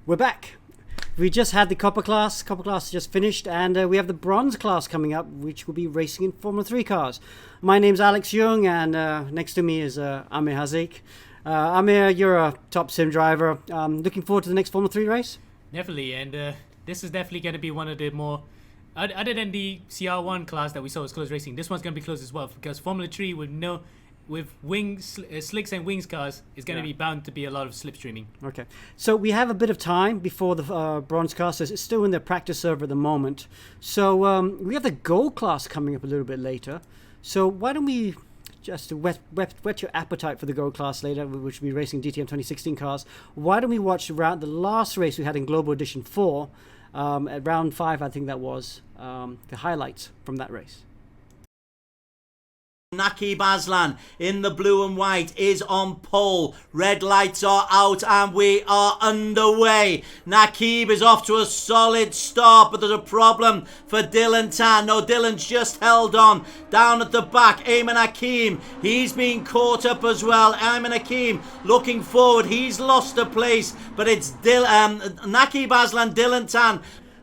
We're back. We just had the copper class. Copper class just finished, and we have the bronze class coming up, which will be racing in Formula 3 cars. My name's Alex Young, and next to me is Amir Hazik. Amir, you're a top sim driver. Looking forward to the next Formula 3 race? Definitely, and this is definitely going to be one of the more... Other than the CR1 class that we saw was close racing, this one's going to be close as well, because Formula 3 with wings, slicks and wings cars is going to be bound to be a lot of slipstreaming. Okay, so we have a bit of time before the bronze class. It's still in the practice server at the moment. So we have the gold class coming up a little bit later. So why don't we just whet your appetite for the gold class later, which will be racing DTM 2016 cars. Why don't we watch the last race we had in Global Edition 4 at round 5, I think that was, the highlights from that race. Naqib Aslan in the blue and white is on pole. Red lights are out and we are underway. Naqib is off to a solid start, but there's a problem for Dylan Tan. No, Dylan's just held on. Down at the back, Ayman Hakim, he's been caught up as well. Ayman Hakim looking forward, he's lost a place, but it's Naqib Aslan, Dylan Tan.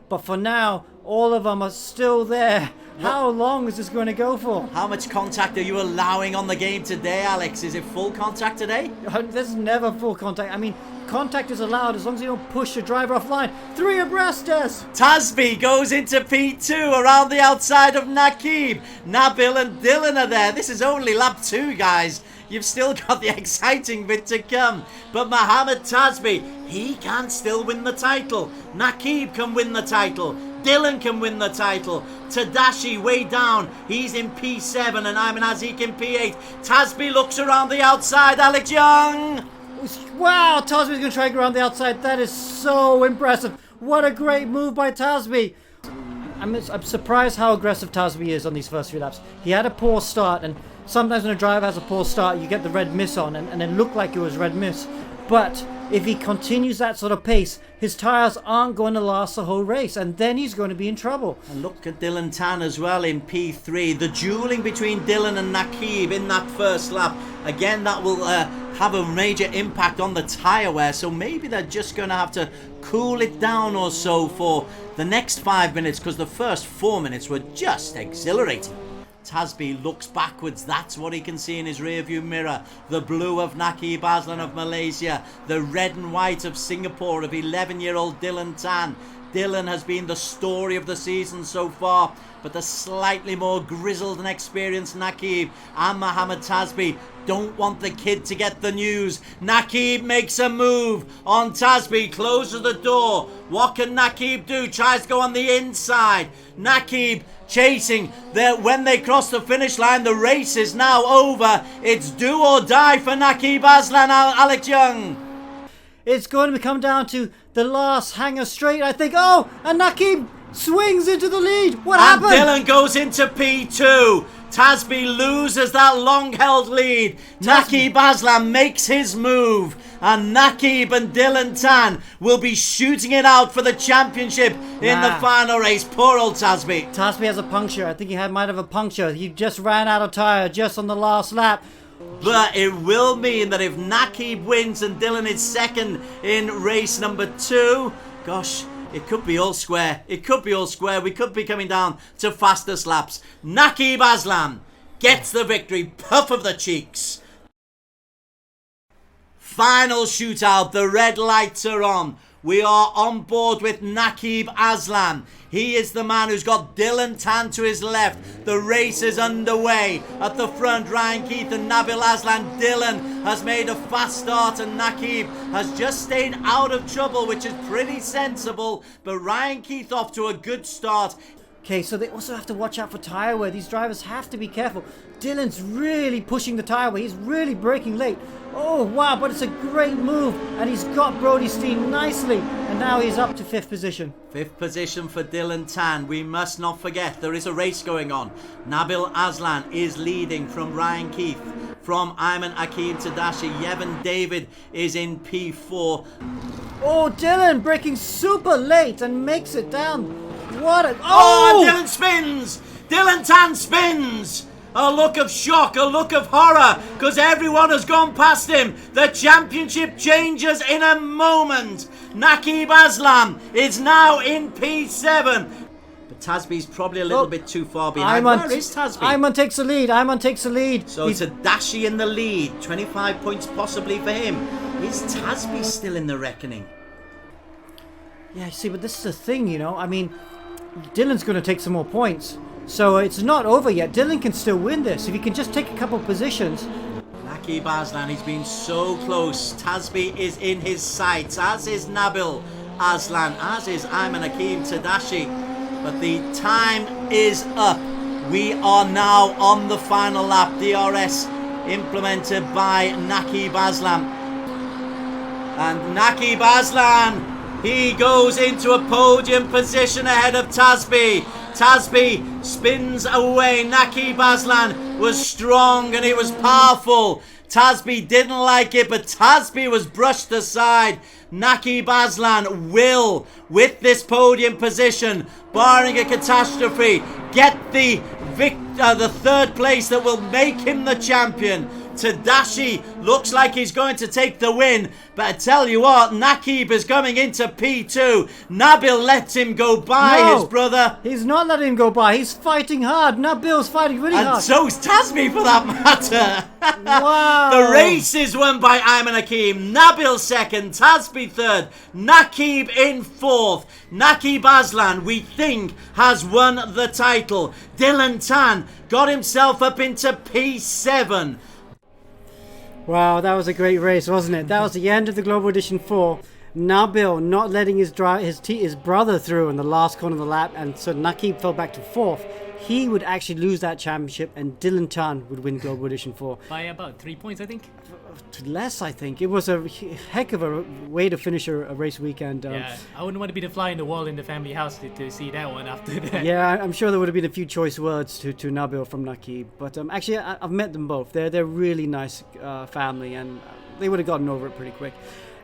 But for now, all of them are still there. How long is this going to go for? How much contact are you allowing on the game today, Alex? Is it full contact today? There's never full contact. I mean, contact is allowed as long as you don't push the driver offline. 3 abreast us! Tasby goes into P2 around the outside of Naqib. Nabil and Dylan are there. This is only lap 2, guys. You've still got the exciting bit to come. But Mohammed Tasby, he can still win the title. Naqib can win the title. Dylan can win the title. Tadashi way down. He's in P7 and Ayman Hazik in P8. Tasby looks around the outside. Alex Young. Wow, Tasby's going to try to go around the outside. That is so impressive. What a great move by Tasby. I'm surprised how aggressive Tasby is on these first 3 laps. He had a poor start, and sometimes when a driver has a poor start, you get the red miss on, and it looked like it was red miss. But if he continues that sort of pace, his tyres aren't going to last the whole race, and then he's going to be in trouble. And look at Dylan Tan as well in P3. The dueling between Dylan and Naqib in that first lap. Again, that will have a major impact on the tyre wear, so maybe they're just going to have to cool it down or so for the next 5 minutes, because the first 4 minutes were just exhilarating. Tasby looks backwards. That's what he can see in his rearview mirror. The blue of Naqib Aslan of Malaysia. The red and white of Singapore of 11-year-old Dylan Tan. Dylan has been the story of the season so far, but the slightly more grizzled and experienced Naqib and Mohammed Tasby don't want the kid to get the news. Naqib makes a move on Tasby, closes the door. What can Naqib do? Tries to go on the inside. Naqib chasing. When they cross the finish line, the race is now over. It's do or die for Naqib Aslan, Alex Young. It's going to come down to the last hanger straight, I think. Oh, and Naqib swings into the lead. What happened? Dylan goes into P2. Tasby loses that long-held lead. Naqib Aslan makes his move. And Naqib and Dylan Tan will be shooting it out for the championship in the final race. Poor old Tasby. Tasby has a puncture. I think he might have a puncture. He just ran out of tyre just on the last lap. But it will mean that if Naqib wins and Dylan is second in race number 2, gosh, it could be all square. It could be all square. We could be coming down to fastest laps. Naqib Aslan gets the victory. Puff of the cheeks. Final shootout. The red lights are on. We are on board with Naqib Aslan. He is the man who's got Dylan Tan to his left. The race is underway. At the front, Ryan Keith and Nabil Aslan. Dylan has made a fast start and Naqib has just stayed out of trouble, which is pretty sensible. But Ryan Keith off to a good start. Okay, so they also have to watch out for tyre wear. These drivers have to be careful. Dylan's really pushing the tyre wear. He's really braking late. Oh, wow, but it's a great move. And he's got Brody's team nicely. And now he's up to 5th position. 5th position for Dylan Tan. We must not forget there is a race going on. Nabil Aslan is leading from Ryan Keith. From Ayman Hakim Tadashi, Yevon David is in P4. Oh, Dylan braking super late and makes it down. What a... Oh, and Dylan spins! Dylan Tan spins! A look of shock, a look of horror, because everyone has gone past him. The championship changes in a moment. Naqib Aslam is now in P7. But Tasby's probably a little bit too far behind. Where is Tasby? Ayman takes the lead. Ayman takes the lead. So Tadashi in the lead. 25 points possibly for him. Is Tasby still in the reckoning? Yeah, see, but this is the thing, you know. I mean, Dylan's going to take some more points. So it's not over yet. Dylan can still win this if he can just take a couple of positions. Naqib Aslan, he's been so close. Tasby is in his sights, as is Nabil Aslan, as is Ayman Hakim Tadashi. But the time is up. We are now on the final lap. DRS implemented by Naqib Aslan. And Naqib Aslan, he goes into a podium position ahead of Tasby. Tasby spins away. Naqib Aslan was strong and he was powerful. Tasby didn't like it, but Tasby was brushed aside. Naqib Aslan will, with this podium position, barring a catastrophe, get the third place that will make him the champion. Tadashi looks like he's going to take the win, but I tell you what, Naqib is coming into P2. Nabil lets him go by, his brother. He's not letting him go by. He's fighting hard. Nabil's fighting really hard. And so's Tasby, for that matter. Wow. The race is won by Ayman Hakim. Nabil second, Tasby third, Naqib in fourth. Naqib Aslan, we think, has won the title. Dylan Tan got himself up into P7. Wow, that was a great race, wasn't it? That was the end of the Global Edition 4. Nabil not letting his brother through in the last corner of the lap, and so Naqib fell back to fourth. He would actually lose that championship, and Dylan Tan would win Global Edition 4. By about 3 points, I think. Less, I think. It was a heck of a way to finish a race weekend. Yeah, I wouldn't want to be the fly in the wall in the family house to see that one after that. Yeah, I'm sure there would have been a few choice words to Nabil from Naqib. But actually, I've met them both. They're really nice family, and they would have gotten over it pretty quick.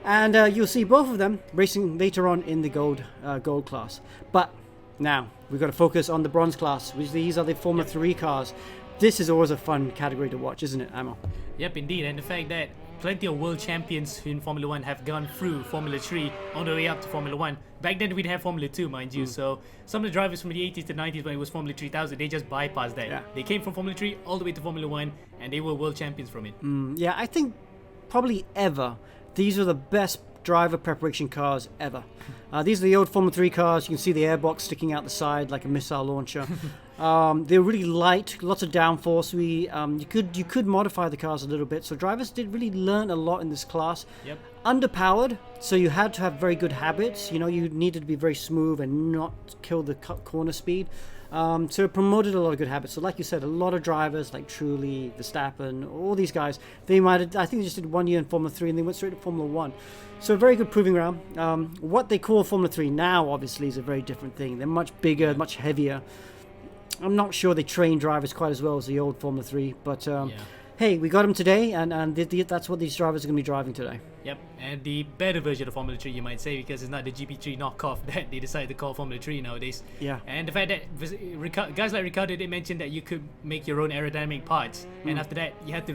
And you'll see both of them racing later on in the gold class. But now, we've got to focus on the bronze class, which these are the Formula 3 cars. This is always a fun category to watch, isn't it, Amo? Yep, indeed. And the fact that plenty of world champions in Formula 1 have gone through Formula 3 on the way up to Formula 1. Back then, we'd have Formula 2, mind you. So some of the drivers from the 80s to 90s, when it was Formula 3000, they just bypassed that. Yeah. They came from Formula 3 all the way to Formula 1, and they were world champions from it. Yeah, I think probably ever, these are the best driver preparation cars ever. These are the old Formula 3 cars. You can see the airbox sticking out the side like a missile launcher. They're really light, lots of downforce. You could modify the cars a little bit. So drivers did really learn a lot in this class. Yep. Underpowered, so you had to have very good habits. You know, you needed to be very smooth and not kill the corner speed. So it promoted a lot of good habits. So like you said, a lot of drivers like Trulli, Verstappen, all these guys, I think they just did 1 year in Formula 3 and they went straight to Formula 1. So a very good proving ground. What they call Formula 3 now, obviously, is a very different thing. They're much bigger, much heavier. I'm not sure they train drivers quite as well as the old Formula 3, but hey, we got them today, and that's what these drivers are going to be driving today. Yep, and the better version of Formula 3, you might say, because it's not the GP3 knockoff that they decided to call Formula 3 nowadays. Yeah. And the fact that guys like Ricardo, they mentioned that you could make your own aerodynamic parts, and after that, you have to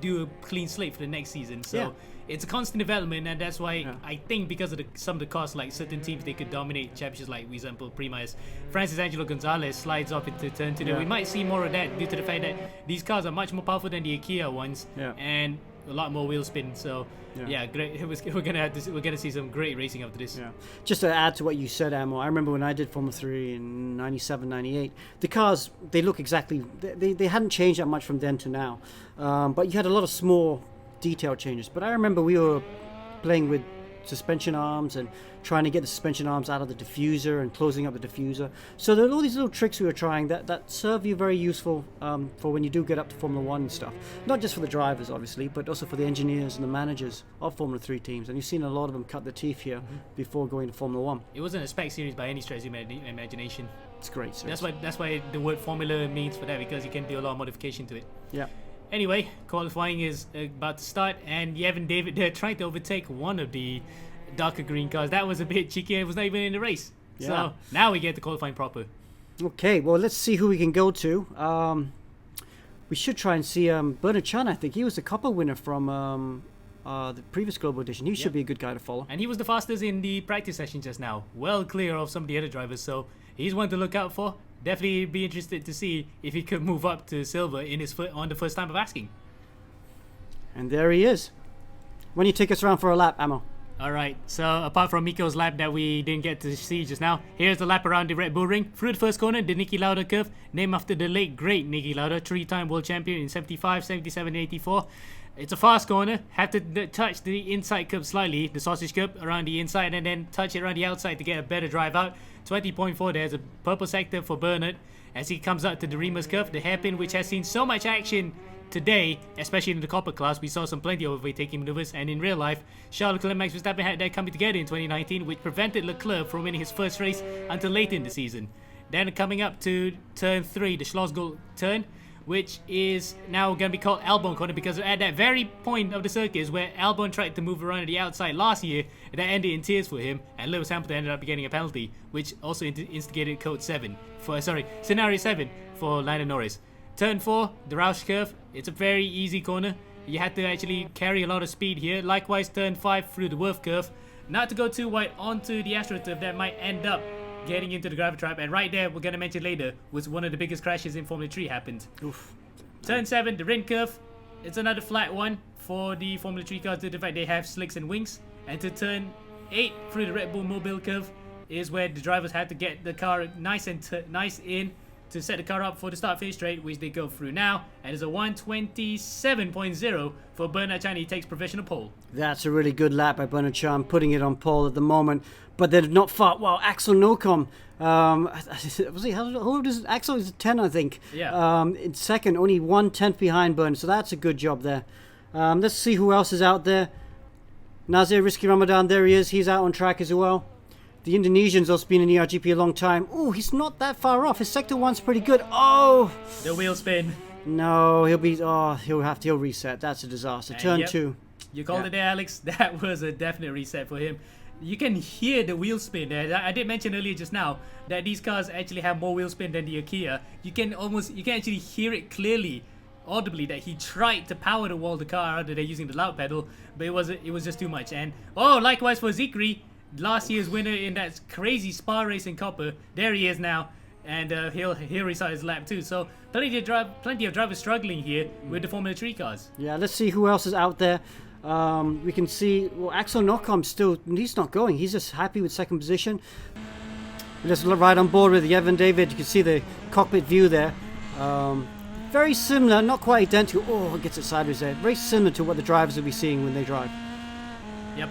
do a clean slate for the next season. So it's a constant development, and that's why I think because of some of the costs, like certain teams, they could dominate championships, like, for example, Prima as Francis Angelo Gonzales slides off into turn 2. We might see more of that due to the fact that these cars are much more powerful than the IKEA ones, and a lot more wheel spin. So great. We're gonna see some great racing after this. Yeah. Just to add to what you said, Amo, I remember when I did Formula 3 in 97, 98, the cars, they look exactly, they hadn't changed that much from then to now, but you had a lot of small detail changes. But I remember we were playing with suspension arms and trying to get the suspension arms out of the diffuser and closing up the diffuser. So there are all these little tricks we were trying that serve you very useful for when you do get up to Formula 1 and stuff. Not just for the drivers, obviously, but also for the engineers and the managers of Formula 3 teams. And you've seen a lot of them cut their teeth here before going to Formula 1. It wasn't a spec series by any stretch of imagination. It's great series. That's why the word formula means for that, because you can do a lot of modification to it. Yeah. Anyway, qualifying is about to start, and Yevon David there trying to overtake one of the darker green cars. That was a bit cheeky. It was not even in the race. Yeah. So now we get the qualifying proper. Okay, well, let's see who we can go to. we should try and see Bernard Chan. I think he was the copper winner from the previous Global Edition. He should be a good guy to follow. And he was the fastest in the practice session just now. Well clear of some of the other drivers. So he's one to look out for. Definitely be interested to see if he could move up to silver in his on the first time of asking. And there he is. When you take us around for a lap, Ammo. Alright, so apart from Miko's lap that we didn't get to see just now, here's the lap around the Red Bull Ring. Through the first corner, the Niki Lauda curve, named after the late great Niki Lauda, 3-time world champion in 75, 77, 84. It's a fast corner, have to touch the inside curb slightly, the sausage curb around the inside, and then touch it around the outside to get a better drive out. 20.4, there's a purple sector for Bernard as he comes out to the Remus curve, the hairpin which has seen so much action today, especially in the copper class. We saw some plenty of overtaking maneuvers, and in real life, Charles Leclerc and Max Verstappen had that coming together in 2019, which prevented Leclerc from winning his first race until late in the season. Then coming up to turn 3, the Schlossgol turn, which is now going to be called Albon corner, because at that very point of the circuit where Albon tried to move around the outside last year, that ended in tears for him, and Lewis Hamilton ended up getting a penalty, which also instigated scenario 7 for Lando Norris. Turn 4, the Roush curve. It's a very easy corner. You had to actually carry a lot of speed here. Likewise, turn 5 through the Worth curve. Not to go too wide onto the AstroTurf that might end up getting into the gravel trap. And right there, we're going to mention later, was one of the biggest crashes in Formula 3 happened. Oof. Turn 7, the Rin curve. It's another flat one for the Formula 3 cars due to the fact they have slicks and wings. And to turn 8 through the Red Bull Mobile curve is where the drivers had to get the car nice in to set the car up for the start-finish straight, which they go through now, and it's a 1:27.0 for Bernard Chan. He takes provisional pole. That's a really good lap by Bernard Chan, putting it on pole at the moment, but they're not far. Wow, Axel Nocom, was he, how old is Axel? Is 10, I think. Yeah. In second, only 1/10 behind Bernard, so that's a good job there. Let's see who else is out there. Nazir Rizky Ramadan, there he is. He's out on track as well. The Indonesian's also been in ERGP a long time. Oh, he's not that far off. His sector 1's pretty good. Oh! The wheel spin. No, he'll reset. That's a disaster. Turn 2. You called it there, Alex. That was a definite reset for him. You can hear the wheel spin there. I did mention earlier just now that these cars actually have more wheel spin than the Kia. You can actually hear it clearly, audibly, that he tried to power the wall the car out of there using the loud pedal, but it was just too much. And likewise for Zikri, last year's winner in that crazy Spa race in Copper. There he is now, and he'll restart his lap too. So plenty of drivers struggling here with the Formula 3 cars. Yeah, let's see who else is out there. We can see, Axel Nocom he's not going. He's just happy with second position. Let's ride on board with Yevon David. You can see the cockpit view there. Very similar, not quite identical. Oh, it gets it sideways there. Very similar to what the drivers will be seeing when they drive. Yep.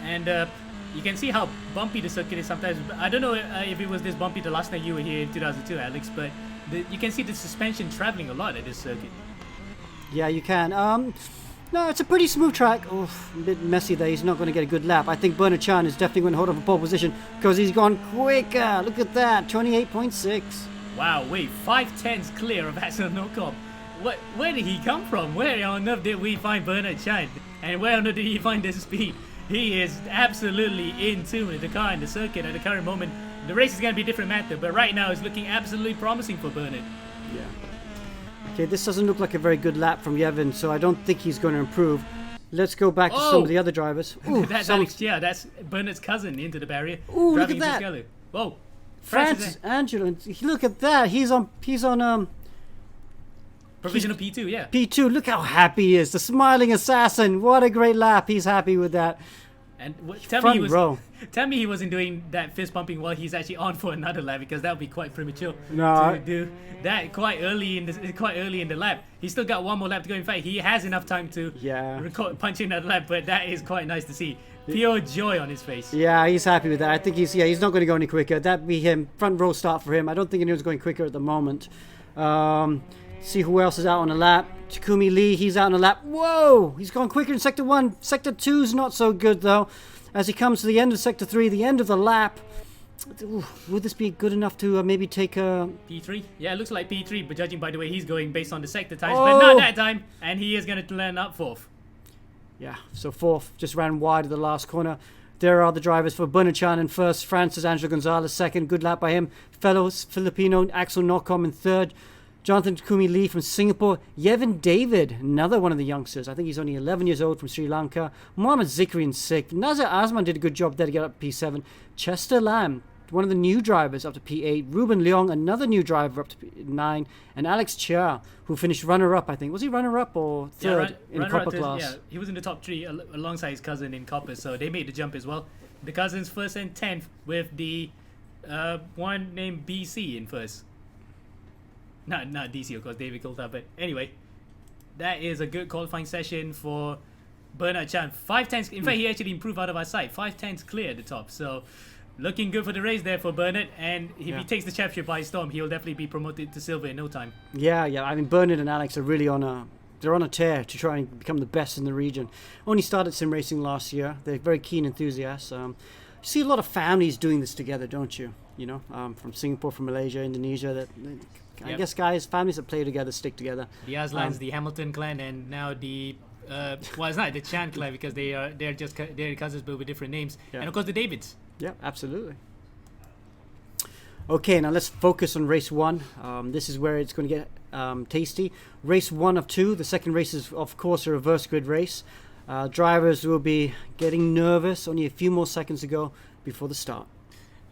And you can see how bumpy the circuit is sometimes. I don't know if it was this bumpy the last time you were here in 2002, Alex, but you can see the suspension traveling a lot at this circuit. Yeah, you can. No, it's a pretty smooth track. Oh, a bit messy there. He's not going to get a good lap. I think Bernard Chan is definitely going to hold on for pole position because he's gone quicker. Look at that, 28.6. Wow, wait, 5/10s clear of Axel Nocom. Where did he come from? Where on earth did we find Bernard Chan? And where on earth did he find this speed? He is absolutely in tune with the car and the circuit at the current moment. The race is going to be a different matter, but right now it's looking absolutely promising for Bernard. Yeah. Okay, this doesn't look like a very good lap from Yevon, so I don't think he's going to improve. Let's go back to some of the other drivers. Ooh, that's Alex, yeah, that's Bernard's cousin into the barrier. Ooh, look at that. Together. Whoa. Francis Angelo, look at that. He's on provisional P2, yeah. P2, look how happy he is. The smiling assassin. What a great lap. He's happy with that. And tell me he wasn't doing that fist pumping while he's actually on for another lap, because that would be quite premature to do that quite early in the lap. He's still got one more lap to go. In fact, he has enough time to punch in that lap, but that is quite nice to see. Pure joy on his face. Yeah, he's happy with that. I think he's not going to go any quicker. That'd be him. Front row start for him. I don't think anyone's going quicker at the moment. See who else is out on a lap. Takumi Lee, he's out on a lap. Whoa! He's gone quicker in Sector 1. Sector 2's not so good, though. As he comes to the end of Sector 3, the end of the lap. Ooh, would this be good enough to maybe take a... P3? Yeah, it looks like P3, but judging by the way he's going based on the sector times. But not that time, and he is going to land up 4th. Yeah, so 4th. Just ran wide of the last corner. There are the drivers for Bernard Chan in first. Francis Angelo Gonzales second. Good lap by him. Fellow Filipino Axel Nocom in third. Jonathan Takumi Lee from Singapore. Yevon David, another one of the youngsters. I think he's only 11 years old, from Sri Lanka. Mohammad Zikri in 6th. Nazir Asman did a good job there to get up to P7. Chester Lam, one of the new drivers, up to P8. Ruben Leong, another new driver, up to P9. And Alex Chia, who finished runner-up, I think. Was he runner-up or third in copper class? Yeah, he was in the top 3 alongside his cousin in copper, so they made the jump as well. The cousins first and 10th, with the one named BC in first. Not DC, of course, David Coulthard, but anyway, that is a good qualifying session for Bernard Chan. 5/10, in fact, he actually improved out of our sight. 5/10 clear at the top, so looking good for the race there for Bernard, and if he takes the championship by storm, he'll definitely be promoted to silver in no time. Yeah, I mean, Bernard and Alex are really on a tear to try and become the best in the region. Only started sim racing last year. They're very keen enthusiasts. You see a lot of families doing this together, don't you? You know, from Singapore, from Malaysia, Indonesia. I guess families that play together stick together. The Aslans, the Hamilton clan, and now the well, it's not the Chan clan because they're cousins but with different names, and of course the Davids. Yeah, absolutely. Okay, now let's focus on race 1. This is where it's going to get tasty. Race 1 of 2. The second race is, of course, a reverse grid race. Drivers will be getting nervous. Only a few more seconds to go before the start.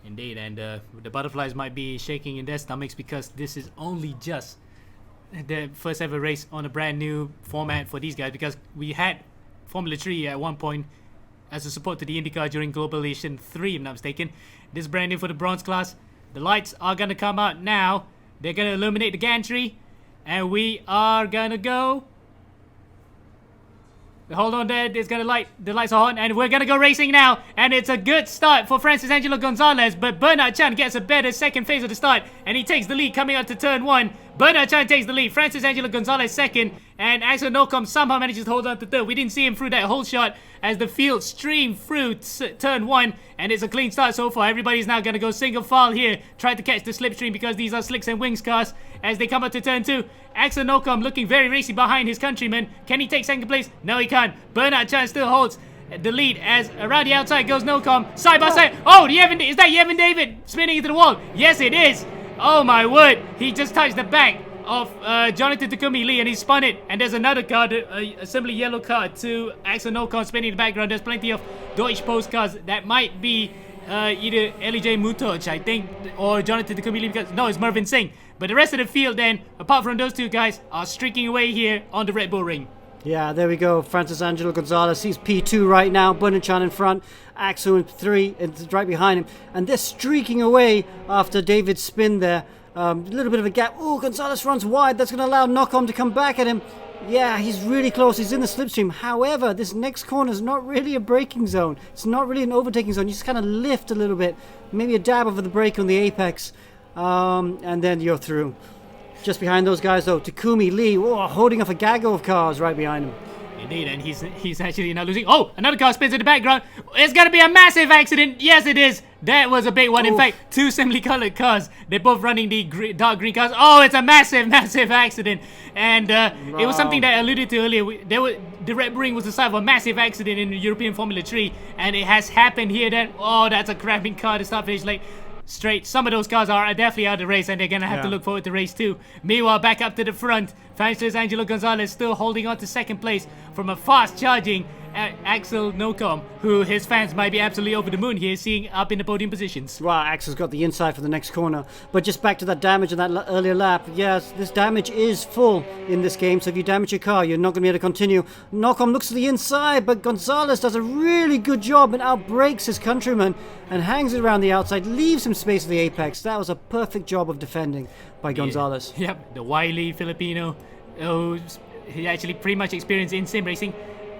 Indeed, and the butterflies might be shaking in their stomachs because this is only just the first ever race on a brand new format for these guys, because we had Formula 3 at one point as a support to the IndyCar during Globalization 3, if I'm not mistaken. This is brand new for the bronze class. The lights are going to come out now. They're going to illuminate the gantry, and we are going to go. Hold on there, it's gonna the lights are on, and we're gonna go racing now, and it's a good start for Francis Angelo Gonzales, but Bernard Chan gets a better second phase of the start, and he takes the lead coming up to turn 1. Bernard Chan takes the lead, Francis Angelo Gonzales second, and Axel Nocom somehow manages to hold on to third. We didn't see him through that whole shot as the field streamed through turn 1, and it's a clean start so far. Everybody's now gonna go single file here, try to catch the slipstream because these are slicks and wings cars as they come up to turn 2. Axel Nocom looking very racy behind his countryman. Can he take second place? No, he can't. Bernard Chan still holds the lead as around the outside goes Nocom. Side by side. Oh, is that Yevon David spinning into the wall? Yes, it is. Oh, my word. He just touched the back of Jonathan Takumi Lee, and he spun it. And there's another card, a simply yellow card to Axel Nocom spinning in the background. There's plenty of Deutsch postcards. That might be either Elijah Mutoch, I think, or Jonathan Takumi Lee, because no, it's Mervyn Singh. But the rest of the field then, apart from those two guys, are streaking away here on the Red Bull Ring. Yeah, there we go. Francis Angelo Gonzales, he's P2 right now. Bernard Chan in front. Axel in 3, and right behind him. And they're streaking away after David's spin there. A little bit of a gap. Oh, Gonzales runs wide. That's going to allow Nocom to come back at him. Yeah, he's really close. He's in the slipstream. However, this next corner is not really a braking zone. It's not really an overtaking zone. You just kind of lift a little bit. Maybe a dab over the brake on the apex. And then you're through. Just behind those guys, though, Takumi Lee, holding off a gaggle of cars right behind him. Indeed, and he's actually now losing. Oh, another car spins in the background. It's going to be a massive accident. Yes, it is. That was a big one. In fact, two similarly colored cars. They're both running the dark green cars. Oh, it's a massive, massive accident. And it was something that I alluded to earlier. The Red Bull Ring was the site of a massive accident in the European Formula 3. And it has happened here then. Oh, that's a crapping car to start finish late. Straight. Some of those cars are definitely out of the race, and they're going to have to look forward to race 2. Meanwhile, back up to the front, Francis Angelo Gonzales still holding on to second place from a fast-charging Axel Nocom, who his fans might be absolutely over the moon here, seeing up in the podium positions. Wow, Axel's got the inside for the next corner. But just back to that damage in that earlier lap. Yes, this damage is full in this game, so if you damage your car, you're not going to be able to continue. Nocom looks to the inside, but Gonzales does a really good job and outbrakes his countryman and hangs it around the outside, leaves him space at the apex. That was a perfect job of defending by Gonzales. Yep, the wily Filipino he actually pretty much experienced in sim racing.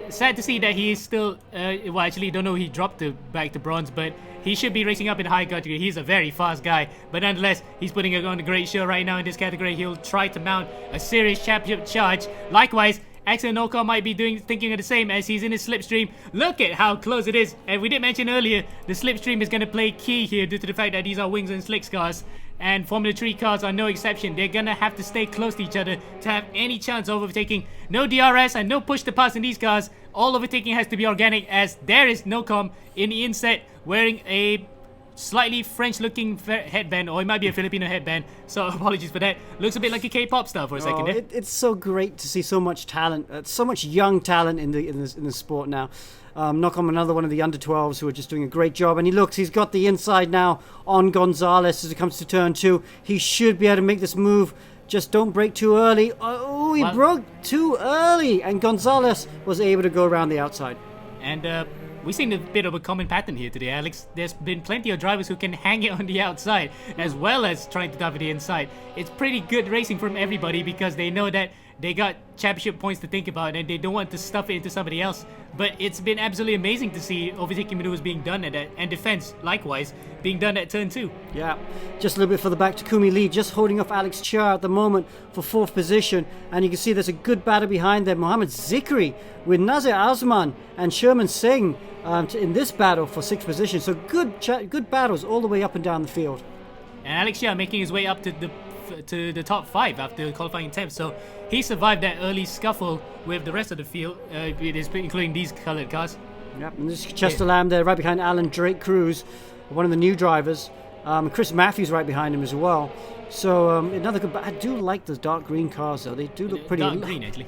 Sad to see that he is still, well, actually, don't know, he dropped back to bronze, but he should be racing up in high category. He's a very fast guy, but nonetheless, he's putting on a great show right now in this category. He'll try to mount a serious championship charge. Likewise, Axel Nocom might be thinking of the same as he's in his slipstream. Look at how close it is. And we did mention earlier, the slipstream is going to play key here due to the fact that these are wings and slicks cars. And Formula 3 cars are no exception. They're going to have to stay close to each other to have any chance of overtaking. No DRS and no push to pass in these cars. All overtaking has to be organic, as there is Nocom in the inset wearing a slightly French-looking headband, or it might be a Filipino headband. So apologies for that. Looks a bit like a K-pop star for a second. There. It's so great to see so much talent, so much young talent in the sport now. Nocom, another one of the under-12s who are just doing a great job. And he's got the inside now on Gonzales as it comes to turn 2. He should be able to make this move. Just don't break too early. Oh, he broke too early. And Gonzales was able to go around the outside. And we've seen a bit of a common pattern here today, Alex. There's been plenty of drivers who can hang it on the outside as well as trying to dive the inside. It's pretty good racing from everybody because they know that they got championship points to think about and they don't want to stuff it into somebody else. But it's been absolutely amazing to see overtaking maneuvers being done at that, and defense, likewise, being done at turn 2. Yeah, just a little bit further back, Takumi Lee just holding off Alex Chia at the moment for 4th position. And you can see there's a good battle behind them. Mohammed Zikri with Nazir Azman and Sherman Seang in this battle for 6th position. So good battles all the way up and down the field. And Alex Chia making his way up to the top 5 after qualifying 10th. So he survived that early scuffle with the rest of the field, including these coloured cars. Yep, and this is Chester Lam there right behind Alan Drake Cruz, one of the new drivers. Chris Matthews right behind him as well. So another good. But I do like the dark green cars though. They do look pretty. Dark green actually.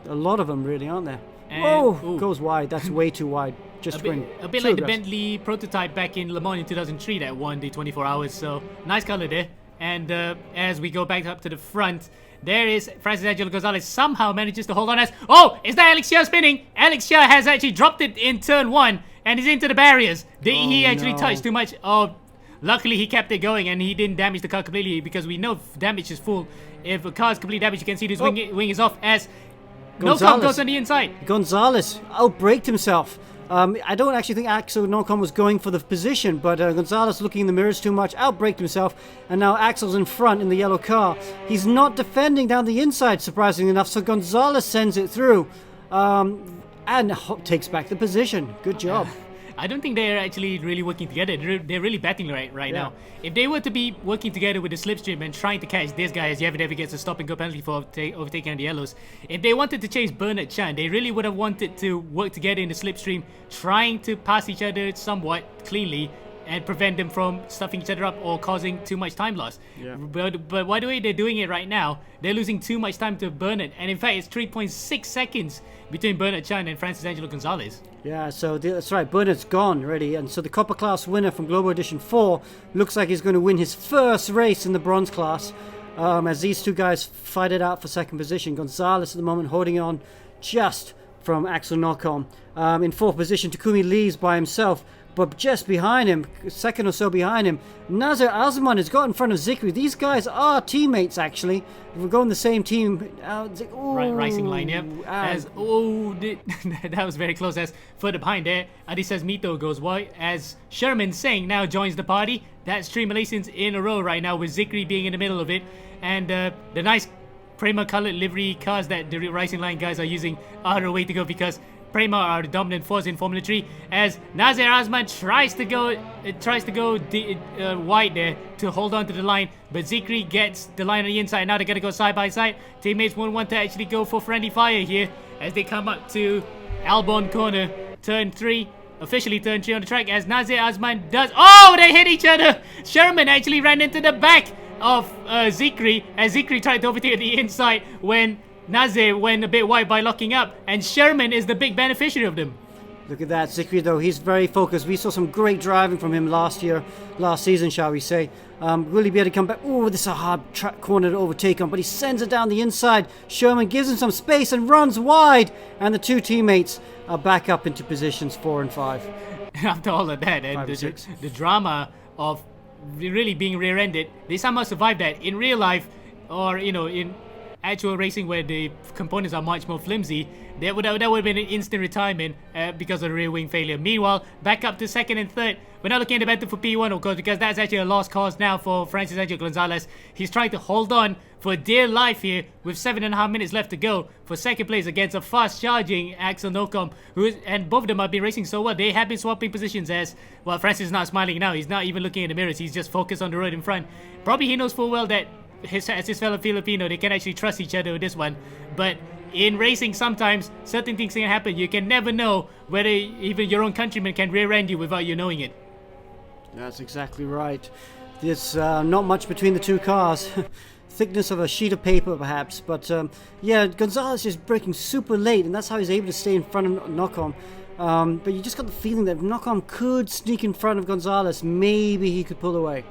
A lot of them really, aren't there? And, whoa! Goes wide. That's way too wide. A bit like the Bentley prototype back in Le Mans in 2003 that won the 24 hours. So nice colour there. And as we go back up to the front, there is Francis Angelo Gonzales somehow manages to hold on as... Oh, is that Alex Chia spinning? Alex Chia has actually dropped it in turn 1 and is into the barriers. Did he actually touch too much? Oh, luckily he kept it going and he didn't damage the car completely because we know damage is full. If a car is completely damaged, you can see his wing is off as Nocom goes on the inside. Gonzales outbraked himself. I don't actually think Axel Nocom was going for the position, but Gonzales looking in the mirrors too much, outbraked himself, and now Axel's in front in the yellow car. He's not defending down the inside, surprisingly enough, so Gonzales sends it through and takes back the position. Good job. I don't think they're actually really working together. They're really battling right now. If they were to be working together with the slipstream and trying to catch this guy as Yevon ever gets a stop and go penalty for overtaking the yellows, if they wanted to chase Bernard Chan, they really would have wanted to work together in the slipstream, trying to pass each other somewhat cleanly and prevent them from stuffing each other up or causing too much time loss. Yeah. But why the way they're doing it right now, they're losing too much time to Bernard. And in fact, it's 3.6 seconds between Bernard Chan and Francis Angelo Gonzales. Yeah, so that's right. Bernard's gone already. And so the Copper Class winner from Global Edition 4 looks like he's going to win his first race in the Bronze Class as these two guys fight it out for 2nd position. Gonzales at the moment holding on just from Axel Nocom. In 4th position, Takumi Lee's by himself. But just behind him, second or so behind him, Nazir Azman has got in front of Zikri. These guys are teammates, actually. We're going the same team. Racing line, yep. That was very close. As further behind there, Adi says Mito goes wide. As Sherman Seang now joins the party. That's 3 Malaysians in a row right now, with Zikri being in the middle of it. And the nice Prema colored livery cars that the racing line guys are using are the way to go, because Prema are the dominant force in Formula 3 as Nazir Azman tries to go wide there to hold on to the line, but Zikri gets the line on the inside. Now they're going to go side by side. Teammates won't want to actually go for friendly fire here as they come up to Albon corner, turn 3. Officially turn 3 on the track as Nazir Azman does... Oh, they hit each other! Sherman actually ran into the back of Zikri as Zikri tried to overtake the inside when Nazir went a bit wide by locking up, and Sherman is the big beneficiary of them. Look at that, Zikri though, he's very focused. We saw some great driving from him last season, shall we say. Will he be able to come back? Oh, this is a hard corner to overtake on, but he sends it down the inside. Sherman gives him some space and runs wide, and the two teammates are back up into positions 4 and 5. After all of that, and the drama of really being rear-ended, they somehow survived that. In real life, or in actual racing where the components are much more flimsy, that would have been an instant retirement because of the rear wing failure. Meanwhile, back up to 2nd and 3rd. We're not looking at the battle for P1, of course, because that's actually a lost cause now for Francis Angelo Gonzales. He's trying to hold on for dear life here with 7.5 minutes left to go for 2nd place against a fast-charging Axel Nocom, and both of them have been racing so well. They have been swapping positions as, well, Francis is not smiling now. He's not even looking in the mirrors. He's just focused on the road in front. Probably he knows full well that as his fellow Filipino, they can actually trust each other with this one. But in racing, sometimes certain things can happen. You can never know whether even your own countrymen can rear-end you without you knowing it. That's exactly right. There's not much between the two cars. Thickness of a sheet of paper, perhaps. But yeah, Gonzales is braking super late, and that's how he's able to stay in front of Nocom. But you just got the feeling that Nocom could sneak in front of Gonzales. Maybe he could pull away.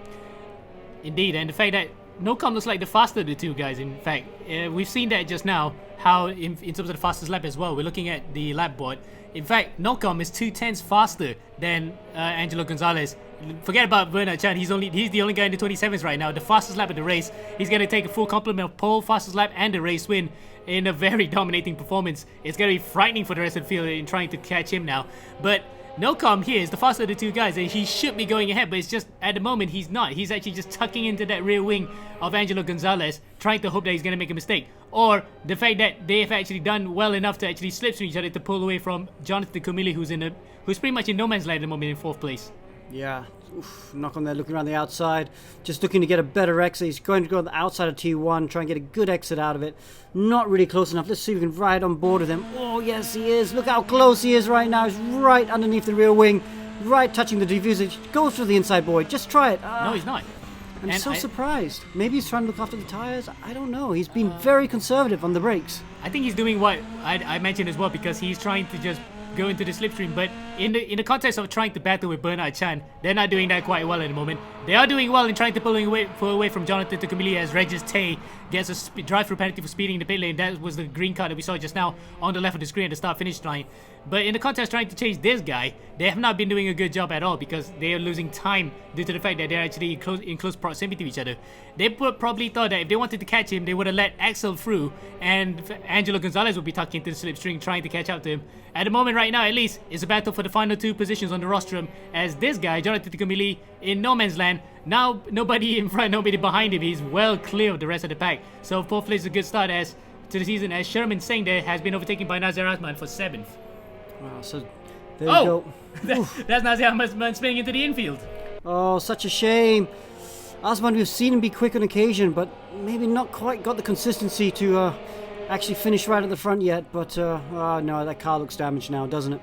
Indeed, and the fact that Nocom looks like the faster of the two guys. In fact, we've seen that just now, how in terms of the fastest lap as well. We're looking at the lap board. In fact, Nocom is 2/10 faster than Angelo Gonzales. Forget about Bernard Chan. He's the only guy in the 27s right now. The fastest lap of the race. He's going to take a full complement of pole, fastest lap, and the race win in a very dominating performance. It's going to be frightening for the rest of the field in trying to catch him now. But Nocom here is the faster of the two guys, and he should be going ahead, but it's just at the moment he's not. He's actually just tucking into that rear wing of Angelo Gonzales, trying to hope that he's going to make a mistake. Or the fact that they have actually done well enough to actually slipstream each other to pull away from Jonathan Camilli, who's pretty much in no man's land at the moment in 4th place. Yeah, Nocom there looking around the outside, just looking to get a better exit. He's going to go on the outside of T1, try and get a good exit out of it. Not really close enough. Let's see if we can ride on board with him. Oh, yes, he is. Look how close he is right now. He's right underneath the rear wing, right touching the diffuser. Go through the inside, boy. Just try it. No, he's not. I'm so surprised. Maybe he's trying to look after the tires. I don't know. He's been very conservative on the brakes. I think he's doing what I mentioned as well, because he's trying to just go into the slipstream, but in the context of trying to battle with Bernard Chan, they're not doing that quite well at the moment. They are doing well in trying to pull away from Jonathan Camilli as Regis Tay gets a drive-through penalty for speeding in the pit lane. That was the green card that we saw just now on the left of the screen at the start-finish line. But in the contest trying to chase this guy, they have not been doing a good job at all, because they are losing time due to the fact that they're actually in close proximity to each other. They probably thought that if they wanted to catch him, they would have let Axel through, and Angelo Gonzales would be tucked into the slipstream trying to catch up to him. At the moment right now, at least, it's a battle for the final 2 positions on the rostrum, as this guy, Jonathan Camilli, in no man's land. Now, nobody in front, nobody behind him. He's well clear of the rest of the pack. So 4th place is a good start to the season, as Sherman Seang there has been overtaken by Nazir Asman for 7th. Wow, so there you go. That's Nazir Asman spinning into the infield. Oh, such a shame. Asman, we've seen him be quick on occasion, but maybe not quite got the consistency to actually finish right at the front yet. But no, that car looks damaged now, doesn't it?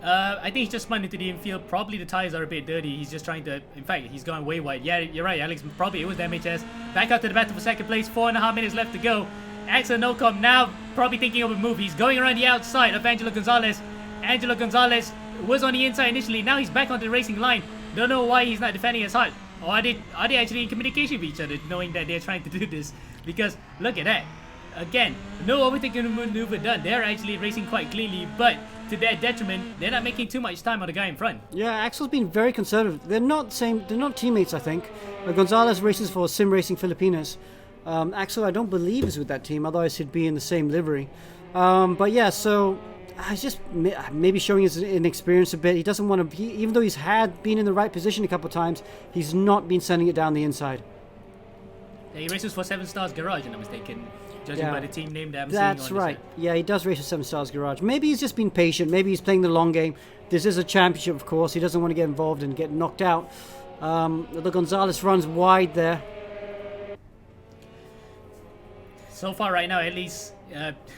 I think he's just spun into the infield. Probably the tires are a bit dirty. He's just trying to... In fact, he's gone way wide. Yeah, you're right, Alex. Probably it was damage as back out to the battle for 2nd place. 4.5 minutes left to go. Axel Nocom now probably thinking of a move. He's going around the outside of Angelo Gonzales. Angelo Gonzales was on the inside initially. Now he's back onto the racing line. Don't know why he's not defending as hard. Or are they actually in communication with each other, knowing that they're trying to do this? Because look at that. Again, no overtaking maneuver done. They're actually racing quite cleanly, but to their detriment, they're not making too much time on the guy in front. Yeah, Axel's been very conservative. They're not teammates, I think. Gonzales races for Sim Racing Filipinas. Axel, I don't believe, is with that team, otherwise he'd be in the same livery. But yeah, so he's just maybe showing his inexperience a bit. He doesn't want to, even though he's been in the right position a couple of times, he's not been sending it down the inside. Yeah, he races for 7 Stars Garage, if I'm not mistaken. Judging by the team name that I'm seeing That's on right. Yeah, he does race for 7 Stars Garage. Maybe he's just been patient. Maybe he's playing the long game. This is a championship, of course. He doesn't want to get involved and get knocked out. The Gonzales runs wide there. So far, right now, at least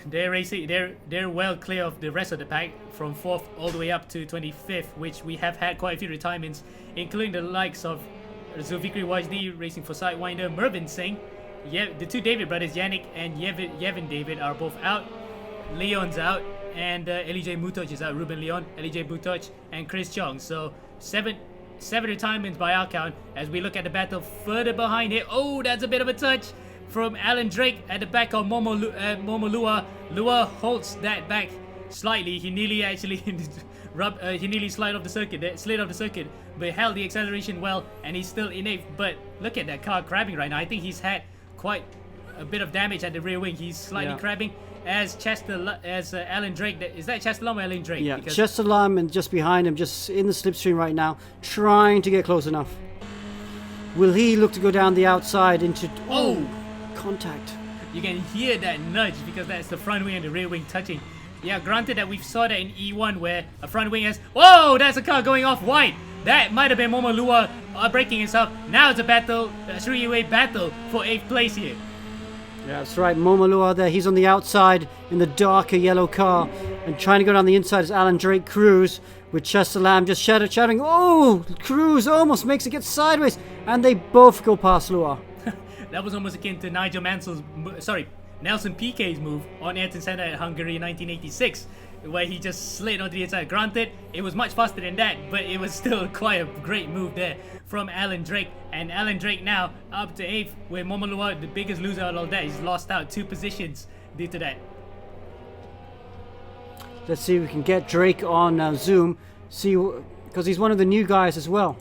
they're racing. They're well clear of the rest of the pack from 4th all the way up to 25th, which we have had quite a few retirements, including the likes of Zulfikri Wajdi racing for Sidewinder, Mervyn Singh. Yeah, the 2 David brothers, Yannick and Yevin David, are both out. Leon's out, and Elijah Mutoch is out. Ruben Leon, Elijah Mutoch, and Chris Chong. So 7 retirements by our count. As we look at the battle further behind here, oh, that's a bit of a touch from Alan Drake at the back of Momo Lua. Lua holds that back slightly. He nearly actually he nearly slid off the circuit, but held the acceleration well, and he's still in 8th. But look at that car crabbing right now. I think he's had quite a bit of damage at the rear wing. He's slightly crabbing as Alan Drake. Is that Chester Lam or Alan Drake? Yeah, Chester Lam, and just behind him, just in the slipstream right now, trying to get close enough. Will he look to go down the outside into... Oh! Contact. You can hear that nudge because that's the front wing and the rear wing touching. Yeah, granted that we've saw that in E1 where a front wing has... Whoa! That's a car going off wide! That might have been Momo Lua breaking himself. Now it's a battle, a three-way battle for 8th place here. Yeah, that's right. Momolua there. He's on the outside in the darker yellow car. And trying to go down the inside is Alan Drake Cruz with Chester Lam just shouting. Oh, Cruz almost makes it get sideways. And they both go past Lua. That was almost akin to Nelson Piquet's move on Ayrton Senna at Hungary in 1986, where he just slid onto the inside. Granted, it was much faster than that, but it was still quite a great move there from Alan Drake. And Alan Drake now up to 8th, with Momolua, the biggest loser out of all that. He's lost out 2 positions due to that. Let's see if we can get Drake on Zoom. See, because he's one of the new guys as well.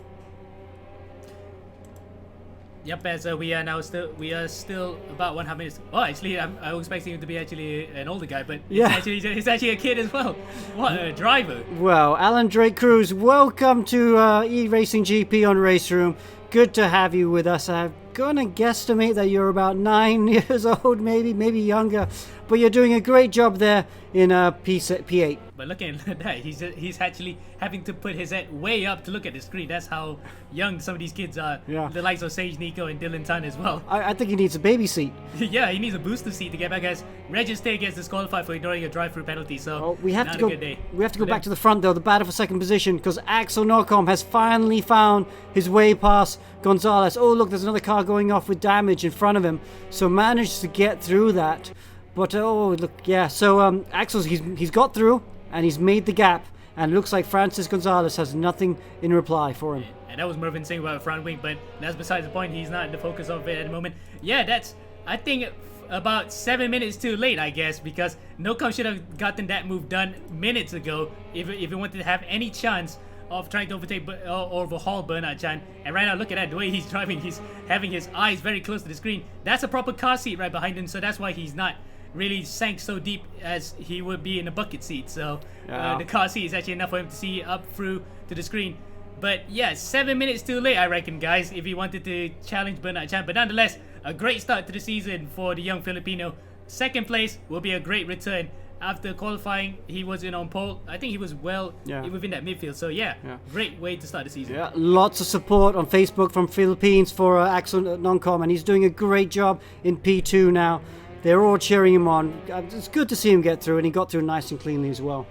Yep, as we are still about 1.5 minutes. Oh, actually, I was expecting him to be actually an older guy, but yeah, he's actually a kid as well. What a driver! Well, Alan Drake Cruz, welcome to E-Racing GP on Race Room. Good to have you with us. I'm gonna guesstimate that you're about 9 years old, maybe younger, but you're doing a great job there in P8. But looking at that, he's actually having to put his head way up to look at the screen. That's how young some of these kids are. Yeah. The likes of Sage Nico and Dylan Tan as well. I think he needs a baby seat. Yeah, he needs a booster seat to get back, as Regis Tay gets disqualified for ignoring a drive-through penalty. So we have to go. Good day. We have to go back to the front though. The battle for second position, because Axel Nocom has finally found his way past Gonzales. Oh look, there's another car going off with damage in front of him. So managed to get through that. But oh look, yeah. So Axel's he's got through. And he's made the gap, and it looks like Francis Gonzalez has nothing in reply for him. And that was Mervyn saying about front wing, but that's besides the point. He's not the focus of it at the moment. Yeah, that's, I think, about 7 minutes too late, I guess, because Nocom should have gotten that move done minutes ago if he wanted to have any chance of trying to overtake or overhaul Bernard Chan. And right now, look at that, the way he's driving, he's having his eyes very close to the screen. That's a proper car seat right behind him, so that's why he's not really sank so deep as he would be in a bucket seat. So the car seat is actually enough for him to see up through to the screen. But yeah, 7 minutes too late, I reckon, guys, if he wanted to challenge Bernard Chan. But nonetheless, a great start to the season for the young Filipino. Second place will be a great return. After qualifying, he was in on pole. I think he was within that midfield. So yeah, great way to start the season. Yeah, lots of support on Facebook from Philippines for Axel Nocom, and he's doing a great job in P2 now. They're all cheering him on. It's good to see him get through, and he got through nice and cleanly as well.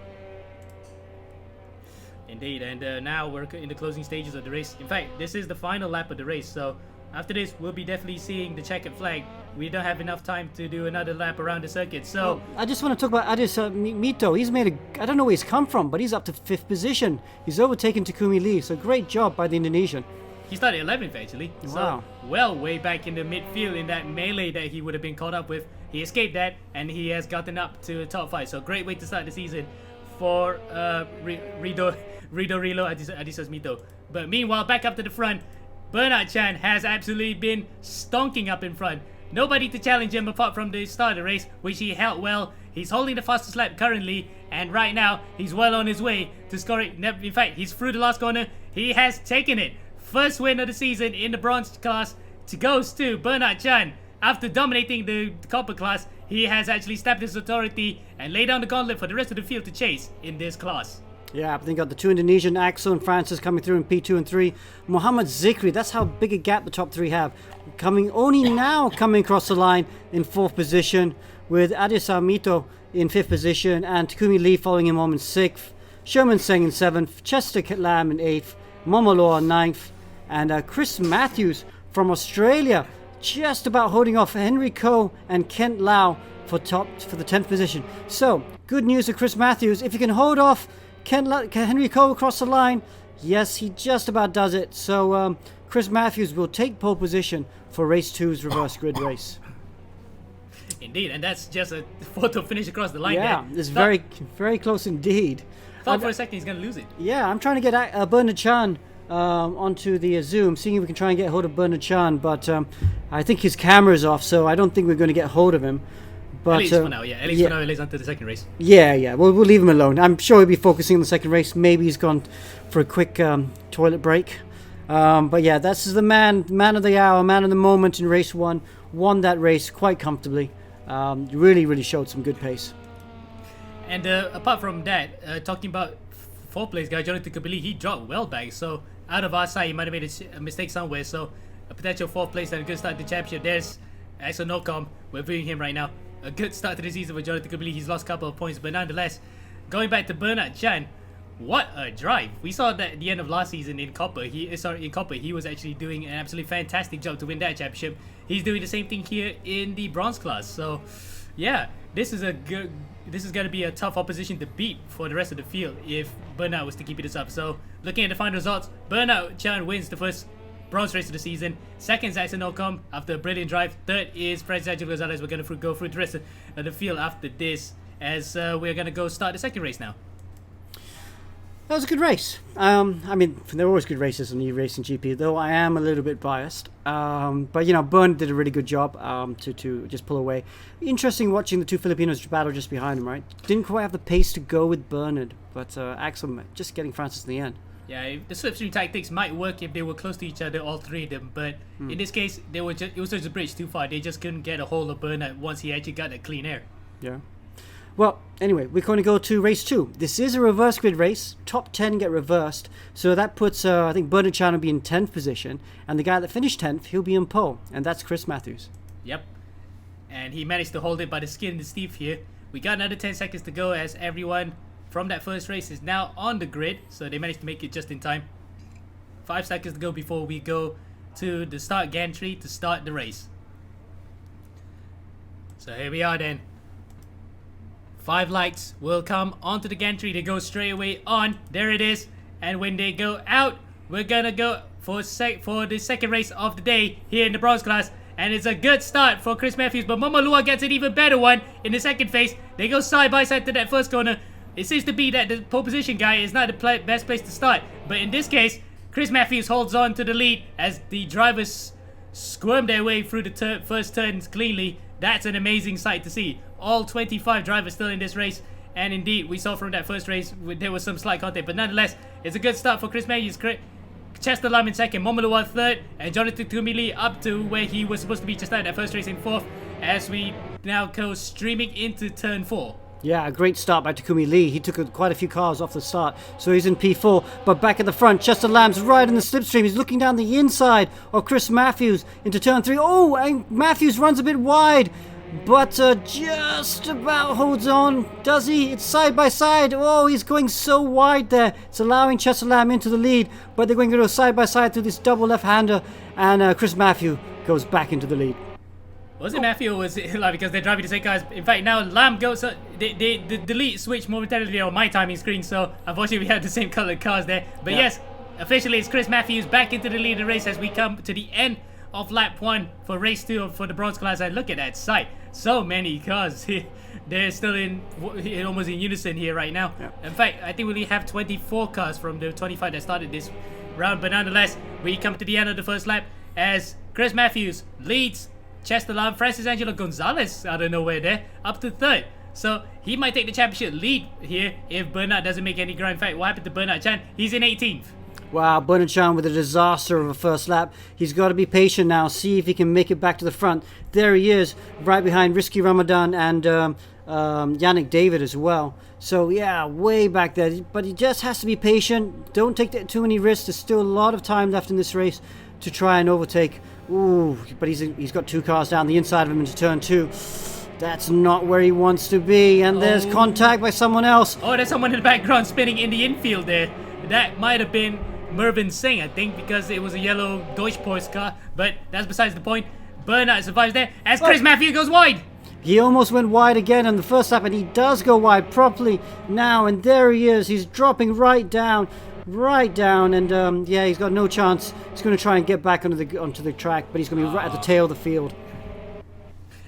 Indeed, and now we're in the closing stages of the race. In fact, this is the final lap of the race, so after this, we'll be definitely seeing the checkered flag. We don't have enough time to do another lap around the circuit, so... I just want to talk about Adis Mito. He's made I don't know where he's come from, but he's up to 5th position. He's overtaken Takumi Lee, so great job by the Indonesian. He started 11th, actually. Wow. So, well, way back in the midfield in that melee that he would have been caught up with. He escaped that, and he has gotten up to the top 5. So, great way to start the season for Rilo Adisas Mito. But meanwhile, back up to the front, Bernard Chan has absolutely been stonking up in front. Nobody to challenge him apart from the start of the race, which he held well. He's holding the fastest lap currently, and right now, he's well on his way to scoring. In fact, he's through the last corner. He has taken it. First win of the season in the bronze class goes to Bernard Chan. After dominating the copper class, he has actually stepped his authority and laid down the gauntlet for the rest of the field to chase in this class. Yeah, I think got the 2 Indonesian, Axel and Francis coming through in P2 and 3. Muhammad Zikri, that's how big a gap the top 3 have. Only now coming across the line in 4th position, with Adisa Mito in 5th position and Takumi Lee following him on in 6th. Sherman Seang in 7th, Chester Lam in 8th, Momoloa 9th, and Chris Matthews from Australia just about holding off Henry Koh and Kent Lau for the 10th position. So, good news to Chris Matthews. If you can hold off Henry Koh across the line, yes, he just about does it. So, Chris Matthews will take pole position for race 2's reverse grid race. Indeed, and that's just a photo finish across the line. Yeah, it's very, very close indeed. Thought for a second he's going to lose it. Yeah, I'm trying to get Bernard Chan onto the Zoom, seeing if we can try and get hold of Bernard Chan, but I think his camera's off, so I don't think we're going to get hold of him. But, at least for now, At least for now, at least onto the second race. Yeah. We'll leave him alone. I'm sure he'll be focusing on the second race. Maybe he's gone for a quick toilet break. But yeah, this is the man of the hour, man of the moment in race 1. Won that race quite comfortably. Really showed some good pace. And apart from that, talking about 4th place guy, Jonathan Kabili, he dropped well back. So out of our side, he might have made a mistake somewhere. So a potential 4th place and a good start to the championship. There's Axel Nocom, we're viewing him right now. A good start to the season for Jonathan Kubili. He's lost a couple of points, but nonetheless, going back to Bernard Chan, what a drive! We saw that at the end of last season in Copper. He was actually doing an absolutely fantastic job to win that championship. He's doing the same thing here in the bronze class. So, yeah, this is going to be a tough opposition to beat for the rest of the field if Bernard was to keep it up. So, looking at the final results, Bernard Chan wins the first bronze race of the season. Second is Axel Nocom after a brilliant drive. Third is Angelo Gonzales. We're going to go through the rest of the field after this, as we're going to go start the second race now. That was a good race. I mean, there are always good races on E-Racing GP, though I am a little bit biased. But, you know, Bernard did a really good job to just pull away. Interesting watching the two Filipinos battle just behind him, right? Didn't quite have the pace to go with Bernard, but Axel just getting Francis in the end. Yeah, the slipstream tactics might work if they were close to each other, all three of them. But in this case, it was just a bridge too far. They just couldn't get a hold of Bernard once he actually got that clean air. Yeah. Well, anyway, we're going to go to race 2. This is a reverse grid race. Top 10 get reversed. So that puts, I think, Bernard Chan will be in 10th position. And the guy that finished 10th, he'll be in pole. And that's Chris Matthews. Yep. And he managed to hold it by the skin of his teeth here. We got another 10 seconds to go as everyone from that first race is now on the grid. So they managed to make it just in time. 5 seconds to go before we go to the start gantry to start the race. So here we are then. 5 lights will come onto the gantry. They go straight away on. There it is. And when they go out, we're gonna go for the second race of the day here in the bronze class. And it's a good start for Chris Matthews, but Momalua gets an even better one in the second phase. They go side by side to that first corner. It seems to be that the pole position guy is not the best place to start. But in this case, Chris Matthews holds on to the lead as the drivers squirm their way through the first turns cleanly. That's an amazing sight to see. All 25 drivers still in this race. And indeed, we saw from that first race, there was some slight contact. But nonetheless, it's a good start for Chris Matthews. Chester Lam in second, Momalua third, and Jonathan Tumili up to where he was supposed to be just out that first race in fourth. As we now go streaming into turn 4. Yeah, a great start by Takumi Lee. He took quite a few cars off the start, so he's in P4. But back at the front, Chester Lamb's right in the slipstream. He's looking down the inside of Chris Matthews into turn 3. Oh, and Matthews runs a bit wide, but just about holds on. Does he? It's side by side. Oh, he's going so wide there. It's allowing Chester Lam into the lead, but they're going to go side by side through this double left-hander, and Chris Matthews goes back into the lead. Was it Matthew or was it like because they're driving the same cars? In fact, now Lam goes. The delete switched momentarily on my timing screen, so unfortunately we had the same colored cars there. But yeah. Yes, officially it's Chris Matthews back into the lead of the race as we come to the end of lap 1 for race 2 for the bronze class. And look at that sight! So many cars. They're still in almost in unison here right now. Yeah. In fact, I think we only have 24 cars from the 25 that started this round. But nonetheless, we come to the end of the first lap as Chris Matthews leads Chester Lam, Angelo Gonzales out of nowhere there, up to third. So he might take the championship lead here if Bernard doesn't make any ground. In fact, what happened to Bernard Chan? He's in 18th. Wow, Bernard Chan with a disaster of a first lap. He's got to be patient now, see if he can make it back to the front. There he is, right behind Risky Ramadan and Yannick David as well. So yeah, way back there. But he just has to be patient. Don't take too many risks. There's still a lot of time left in this race to try and overtake. Ooh, but he's got 2 cars down the inside of him into turn 2. That's not where he wants to be. And there's contact by someone else. Oh, there's someone in the background spinning in the infield there. That might have been Mervyn Singh, I think, because it was a yellow Deutsche Post car. But that's besides the point. Bernard survives there as Chris Matthews goes wide. He almost went wide again on the first lap, and he does go wide properly now. And there he is. He's dropping right down, and yeah, he's got no chance. He's going to try and get back onto the track, but he's going to be right at the tail of the field.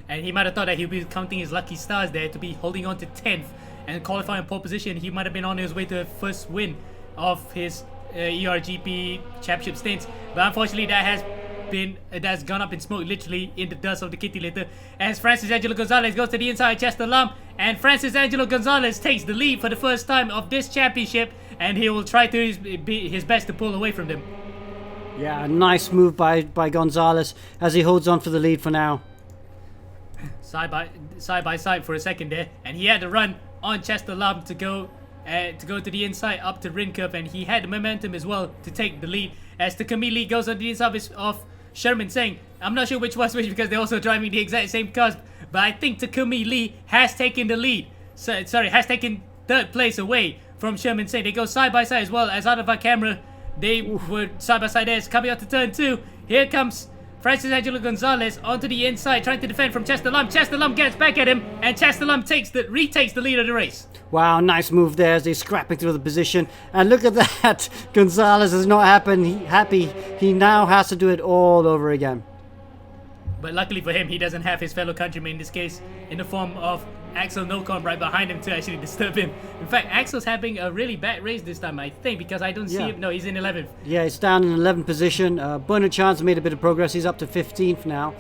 And he might have thought that he'd be counting his lucky stars there to be holding on to 10th and qualifying pole position. He might have been on his way to the first win of his ERGP championship stints, but unfortunately that's gone up in smoke, literally in the dust of the kitty litter, as Angelo Gonzales goes to the inside of Chester Lam, and Angelo Gonzales takes the lead for the first time of this championship, and he will try to be his best to pull away from them. Yeah, a nice move by Gonzales as he holds on for the lead for now. Side by side for a second there, and he had to run on Chester Lam to go to the inside up to Rin Curve, and he had the momentum as well to take the lead as the Camille goes on the inside of Sherman Seang. I'm not sure which one's which because they're also driving the exact same cars. But I think Takumi Lee has taken the lead. Has taken third place away from Sherman Seang. They go side by side as well as out of our camera. They were side by side there. It's coming out to turn 2. Here comes Angelo Gonzales onto the inside, trying to defend from Chester Lam. Chester Lam gets back at him, and Chester Lam retakes the lead of the race. Wow, nice move there as they're scrapping through the position. And look at that. Gonzales is not happy. He now has to do it all over again. But luckily for him, he doesn't have his fellow countryman, in this case, in the form of Axel Nocom right behind him to actually disturb him. In fact, Axel's having a really bad race this time, I think, because I don't see him. No, he's in 11th. Yeah, he's down in 11th position. Bernard Chan's made a bit of progress. He's up to 15th now.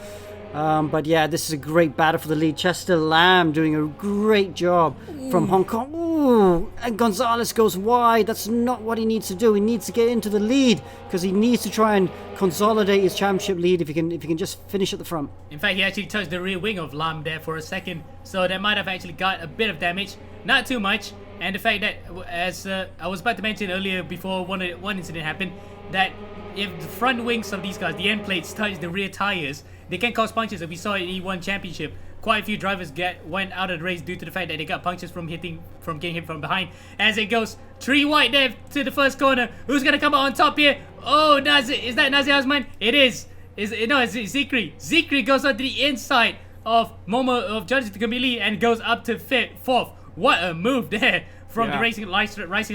But yeah, this is a great battle for the lead. Chester Lam doing a great job from Hong Kong. Ooh, and Gonzales goes wide. That's not what he needs to do. He needs to get into the lead because he needs to try and consolidate his championship lead if he can just finish at the front. In fact, he actually touched the rear wing of Lam there for a second, so that might have actually got a bit of damage. Not too much. And the fact that, as I was about to mention earlier before one incident happened, that if the front wings of these cars, the end plates, touch the rear tires, they can cause punctures. If we saw in E1 Championship, quite a few drivers went out of the race due to the fact that they got punctures from getting hit from behind. As it goes 3 wide there to the first corner. Who's gonna come out on top here? Oh, is that Nazir Osman? It is. It's Zikri. Zikri goes onto the inside of Jonathan Kamili and goes up to 4th. What a move there from the racing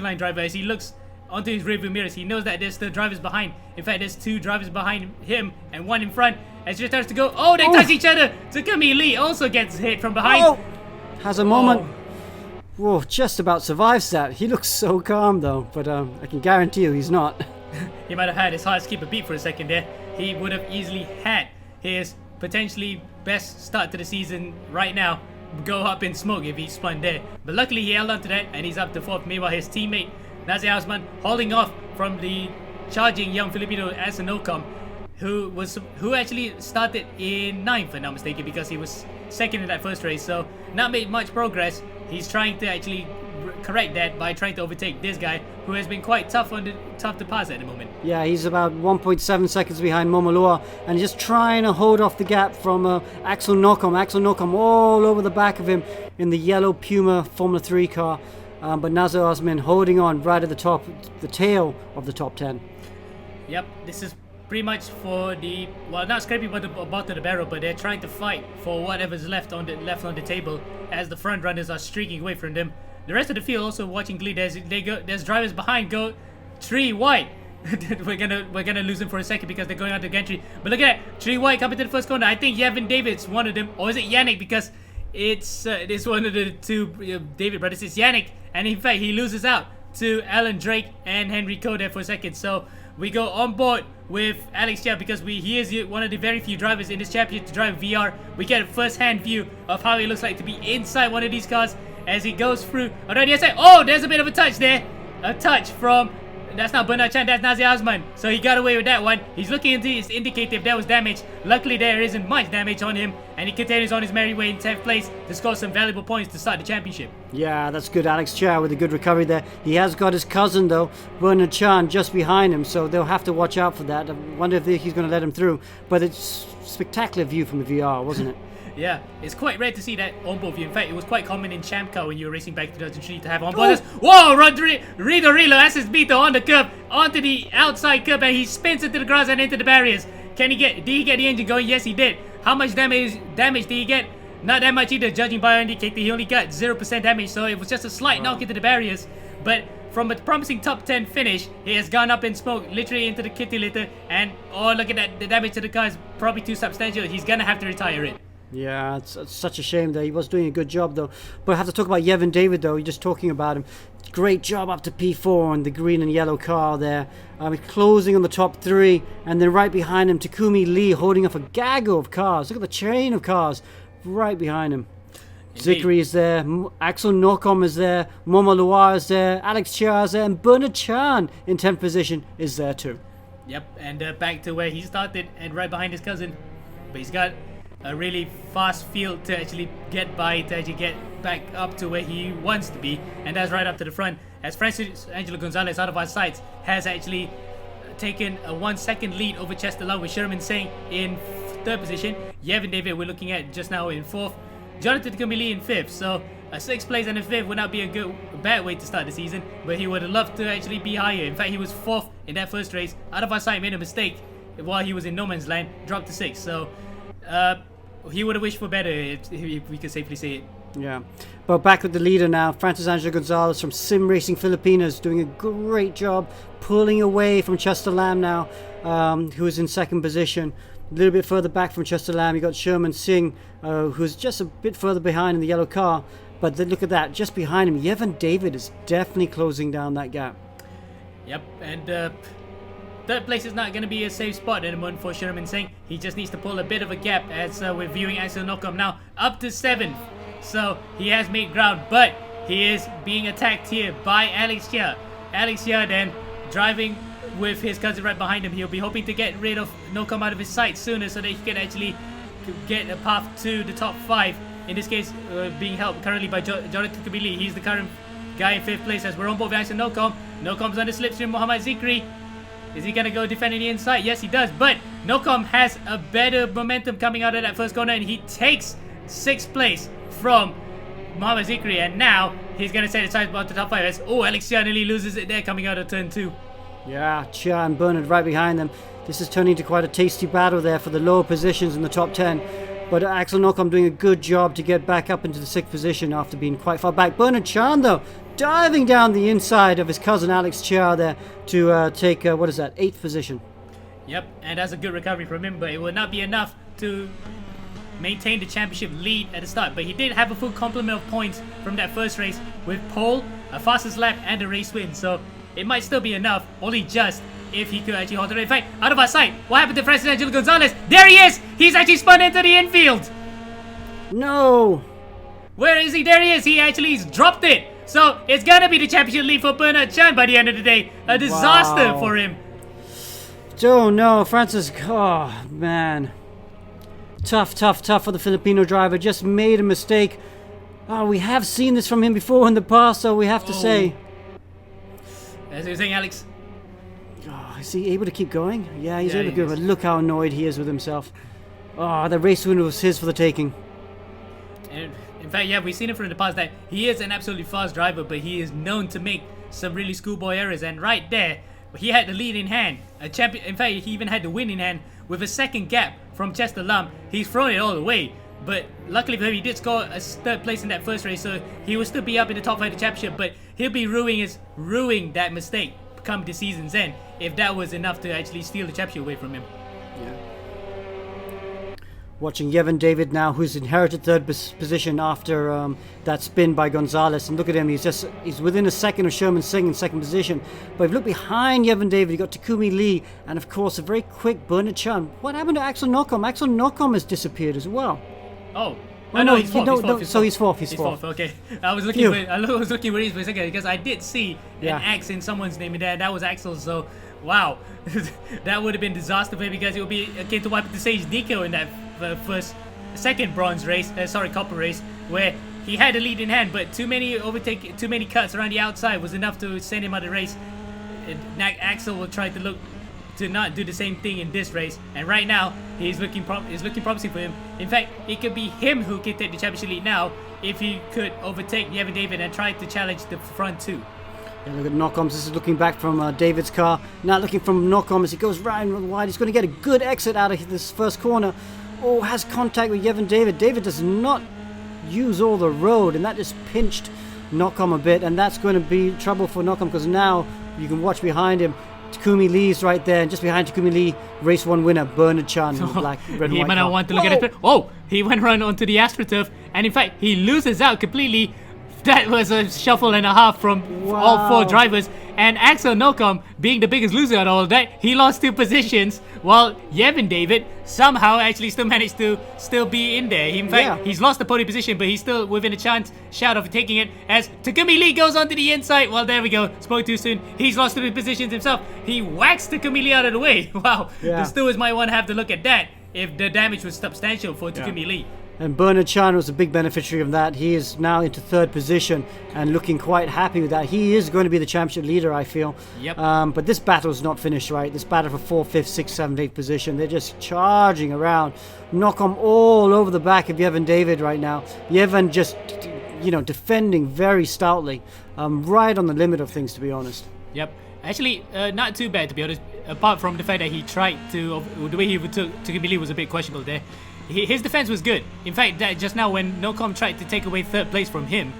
line driver as he looks onto his rearview mirrors. He knows that there's still drivers behind. In fact, there's 2 drivers behind him and 1 in front. As he starts to go, they touch each other. Takumi Lee also gets hit from behind. Has a moment. Whoa, just about survives that. He looks so calm though, but I can guarantee you he's not. He might have had his heart skip a beat for a second there. He would have easily had his potentially best start to the season right now go up in smoke if he spun there. But luckily he held on to that and he's up to 4th. Meanwhile, his teammate Nazir Osman holding off from the charging young Filipino Axel Nocom, who actually started in 9th, if I'm not mistaken, because he was 2nd in that first race. So not made much progress. He's trying to actually correct that by trying to overtake this guy who has been quite tough to pass at the moment. Yeah, he's about 1.7 seconds behind Momolua and just trying to hold off the gap from Axel Nocom. Axel Nocom all over the back of him in the yellow Puma Formula 3 car. But Nazir Osman holding on right at the top, the tail of the top 10. Yep, this is pretty much for the, well, not scraping but the bottom of the barrel, but they're trying to fight for whatever's left on the table as the front runners are streaking away from them. The rest of the field also watching glee. There's drivers behind go 3 wide. we're gonna lose them for a second because they're going out to gantry. But look at that, 3 wide coming to the first corner. I think Yevon David's one of them, or is it Yannick? Because it's one of the 2 David brothers. It's Yannick, and in fact he loses out to Alan Drake and Henry Coe there for a second. So we go on board with Alex Chia because he is one of the very few drivers in this championship to drive VR. We get a first-hand view of how it looks like to be inside one of these cars as he goes through. Alright, yes, there's a bit of a touch there. A touch from, that's not Bernard Chan, that's Nazir Osman. So he got away with that one. He's looking into his indicator if there was damage. Luckily there isn't much damage on him, and he continues on his merry way in 10th place to score some valuable points to start the championship. Yeah, that's good. Alex Chia with a good recovery there. He has got his cousin though, Bernard Chan, just behind him, so they'll have to watch out for that. I wonder if he's going to let him through. But it's a spectacular view from the VR, wasn't it? Yeah, it's quite rare to see that onboard view. In fact, it was quite common in Champ Car when you were racing back to 2003 to have onboarders. Whoa, Rilo Asesbito on the curb, onto the outside curb, and he spins into the grass and into the barriers. Did he get the engine going? Yes, he did. How much damage did he get? Not that much either, judging by our indicator. He only got 0% damage, so it was just a slight knock into the barriers. But from a promising top 10 finish, he has gone up in smoke, literally into the kitty litter, and look at that, the damage to the car is probably too substantial. He's gonna have to retire it. Yeah, it's such a shame that he was doing a good job though. But I have to talk about Yevon David though. You're just talking about him. Great job up to P4 on the green and yellow car there. Closing on the top 3, and then right behind him, Takumi Lee holding off a gaggle of cars. Look at the chain of cars right behind him. Zikri is there, Axel Nocom is there, Momo Luar is there, Alex Chia is there, and Bernard Chan in 10th position is there too. Yep, and back to where he started and right behind his cousin. But he's got a really fast field to actually get by, to actually get back up to where he wants to be, and that's right up to the front, as Angelo Gonzales out of our sights has actually taken a 1 second lead over Chester Lam with Sherman Seang in third position. Yevon David we're looking at just now in fourth. Jonathan Takumi Lee in fifth. So a sixth place and a fifth would not be a bad way to start the season, but he would have loved to actually be higher. In fact, he was fourth in that first race. Out of our sight, made a mistake while he was in no man's land, dropped to sixth. So he would have wished for better, if we could safely say it. Yeah, but back with the leader now, Francis Angelo Gonzales from Sim Racing Filipinas, doing a great job pulling away from Chester Lam now, who is in second position. A little bit further back from Chester Lam, you got Sherman Seang, who's just a bit further behind in the yellow car. But look at that, just behind him, Yevon David is definitely closing down that gap. Yep, and third place is not going to be a safe spot anymore for Sherman Seang. He just needs to pull a bit of a gap as we're viewing Axel Nocom now up to 7th. So he has made ground, but he is being attacked here by Alex Chia. Alex Chia then driving with his cousin right behind him. He'll be hoping to get rid of Nocom out of his sight sooner so that he can actually get a path to the top 5. In this case, being helped currently by Jonathan Kabili. He's the current guy in 5th place as we're on board with Axel Nocom. Nocom's on the slipstream, Muhammad Zikri. Is he going to go defending the inside? Yes, he does. But Nocom has a better momentum coming out of that first corner, and he takes 6th place from Muhammad Zikri. And now he's going to set his sights about the top 5. As, Alex Chia nearly loses it there coming out of turn 2. Yeah, Chia and Bernard right behind them. This is turning into quite a tasty battle there for the lower positions in the top 10. But Axel Nocom doing a good job to get back up into the 6th position after being quite far back. Bernard Chan, though, diving down the inside of his cousin Alex Chia there to take, 8th position. Yep, and that's a good recovery from him, but it will not be enough to maintain the championship lead at the start. But he did have a full complement of points from that first race with pole, a fastest lap, and a race win. So it might still be enough, only just if he could actually hold it. In fact, out of our sight, what happened to Francis Angelo Gonzales? There he is! He's actually spun into the infield! No! Where is he? There he is! He actually dropped it! So it's gonna be the championship lead for Bernard Chan by the end of the day. A disaster for him. Oh no, Francis, oh man. Tough for the Filipino driver. Just made a mistake. Oh, we have seen this from him before in the past, so we have to say. As you were saying, Alex. Oh, is he able to keep going? Yeah, he's able to go, is. but look how annoyed he is with himself. Oh, the race win was his for the taking. And in fact, yeah, we've seen it from the past that he is an absolutely fast driver, but he is known to make some really schoolboy errors. And right there, he had the lead in hand. A champion. In fact, he even had the win in hand with a second gap from Chester Lam. He's thrown it all away. But luckily for him, he did score a 3rd place in that first race, so he will still be up in the top 5 of the championship. But he'll be ruining that mistake come the season's end if that was enough to actually steal the championship away from him. Yeah. Watching Yevon David now, who's inherited 3rd position after that spin by Gonzales, and look at him, he's within a second of Sherman Seang in 2nd position. But if you look behind Yevon David, you got Takumi Lee, and of course a very quick Bernard Chan. What happened to Axel Nocom? Axel Nocom has disappeared as well. Oh. No, he's fourth. So he's fourth. Okay, I was looking where he's for a second because I did see an X in someone's name in there. That was Axel. So, wow, that would have been disaster for him because it would be akin to what happened to Sage Nico in that second bronze race. Copper race where he had the lead in hand, but too many cuts around the outside was enough to send him out of the race. Axel will try to not do the same thing in this race, and right now he's looking promising for him. In fact, it could be him who can take the championship lead now if he could overtake Yevon David and try to challenge the front 2. Yeah, look at Nocom. This is looking back from David's car. Now looking from Nocom as he goes round wide. He's going to get a good exit out of this first corner. Oh, has contact with Yevon David. David does not use all the road, and that just pinched Nocom a bit, and that's going to be trouble for Nocom because now you can watch behind him. Takumi Lee's right there, and just behind Takumi Lee, race 1 winner, Bernard Chan, in the black, red and white He might not want to look at it. Oh, he went run onto the AstroTurf, and in fact, he loses out completely. That was a shuffle and a half from all 4 drivers. And Axel Nocom, being the biggest loser out of all of that, he lost 2 positions, while Yevon David somehow actually still managed to still be in there. In fact, he's lost the podium position, but he's still within a shout of taking it as Takumi Lee goes onto the inside. Well, there we go. Spoke too soon. He's lost 2 positions himself. He whacks Takumi Lee out of the way. Wow. The stewards might want to have to look at that if the damage was substantial for Takumi Lee. And Bernard Chan was a big beneficiary of that. He is now into third position and looking quite happy with that. He is going to be the championship leader, I feel. Yep. But this battle is not finished, right? This battle for 4th, 5th, 6th, 7th, 8th position. They're just charging around. Nocom all over the back of Yevon David right now. Yevon just, defending very stoutly. Right on the limit of things, to be honest. Yep. Actually, not too bad, to be honest. Apart from the fact that he tried to, the way he took Kimili was a bit questionable there. His defense was good. In fact, just now when Nocom tried to take away third place from him,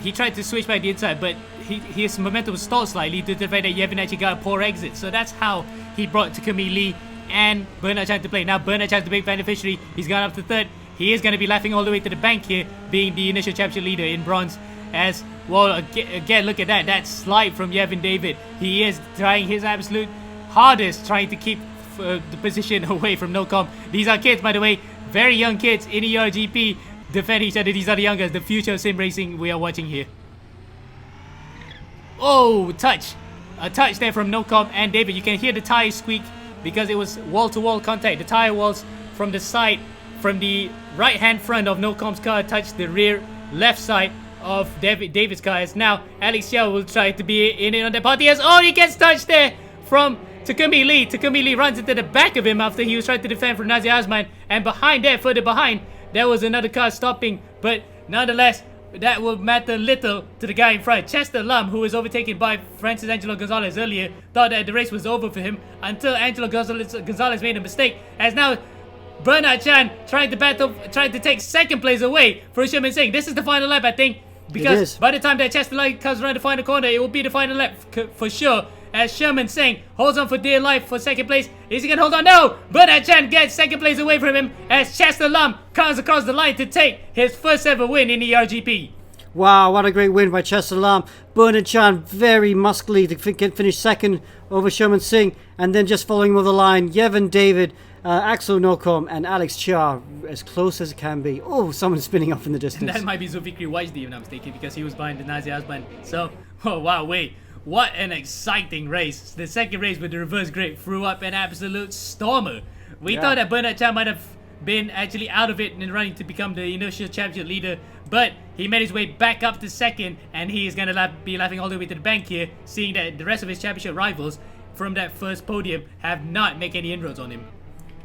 he tried to switch back the inside, but his momentum was stalled slightly due to the fact that Yevon actually got a poor exit. So that's how he brought Takumi Lee and Bernard Chan to play. Now Bernard Chan's the big beneficiary. He's gone up to third. He is going to be laughing all the way to the bank here, being the initial championship leader in bronze. As well, again, look at that slide from Yevon David. He is trying his absolute hardest, trying to keep the position away from Nocom. These are kids, by the way, very young kids in ERGP, defend each other. These are the youngest, the future of sim racing we are watching here. Oh, touch. A touch there from Nocom and David. You can hear the tire squeak because it was wall-to-wall contact. The tire walls from the side, from the right-hand front of Nocom's car touched the rear left side of David's car. As now Alex Xiao will try to be in it on the party. As he gets touched there from Takumi Lee. Takumi Lee runs into the back of him after he was trying to defend from Nazir Azman. And behind there, further behind, there was another car stopping. But nonetheless, that will matter little to the guy in front. Chester Lam, who was overtaken by Francis Angelo Gonzales earlier, thought that the race was over for him until Angelo Gonzales made a mistake. As now Bernard Chan trying to take second place away from Sherman Seang. This is the final lap, I think. Because by the time that Chester Lam comes around the final corner, it will be the final lap for sure. As Sherman Seang holds on for dear life for second place. Is he going to hold on? No! Bernard Chan gets second place away from him as Chester Lam comes across the line to take his first ever win in the ERGP. Wow, what a great win by Chester Lam. Bernard Chan very muscly to finish second over Sherman Seang. And then just following him over the line, Yevon David, Axel Nocom and Alex Chia as close as it can be. Oh, someone's spinning off in the distance. And that might be Zulfikri Wajdi, if I'm not mistaken, because he was behind the Nazir Azman. So, wow, wait. What an exciting race. The second race with the reverse grade threw up an absolute stormer. We thought that Bernard Chan might have been actually out of it and running to become the initial championship leader, but he made his way back up to second, and he is going to be laughing all the way to the bank here, seeing that the rest of his championship rivals from that first podium have not made any inroads on him.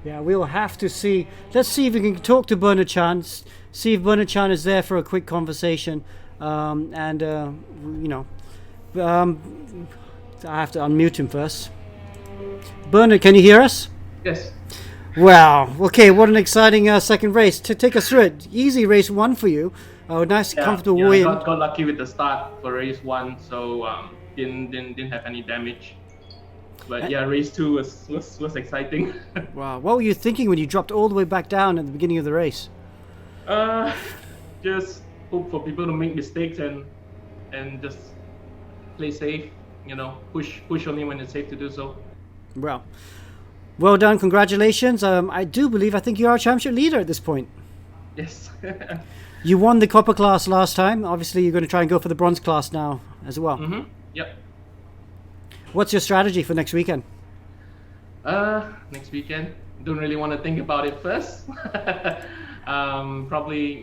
Yeah, we'll have to see. Let's see if we can talk to Bernard Chan, see if Bernard Chan is there for a quick conversation. I have to unmute him first. Bernard, can you hear us? Yes. Wow. Okay, what an exciting second race. To take us through it. Easy race one for you. Nice, comfortable win. Got lucky with the start for race one, so didn't have any damage. But yeah, race two was exciting. Wow. What were you thinking when you dropped all the way back down at the beginning of the race? Just hope for people to make mistakes and just play safe. Push only when it's safe to do so. Well done. Congratulations. I think you are a championship leader at this point. Yes. You won the copper class last time. Obviously, you're going to try and go for the bronze class now as well. Mm-hmm. Yep. What's your strategy for next weekend? Next weekend, don't really want to think about it first. Probably,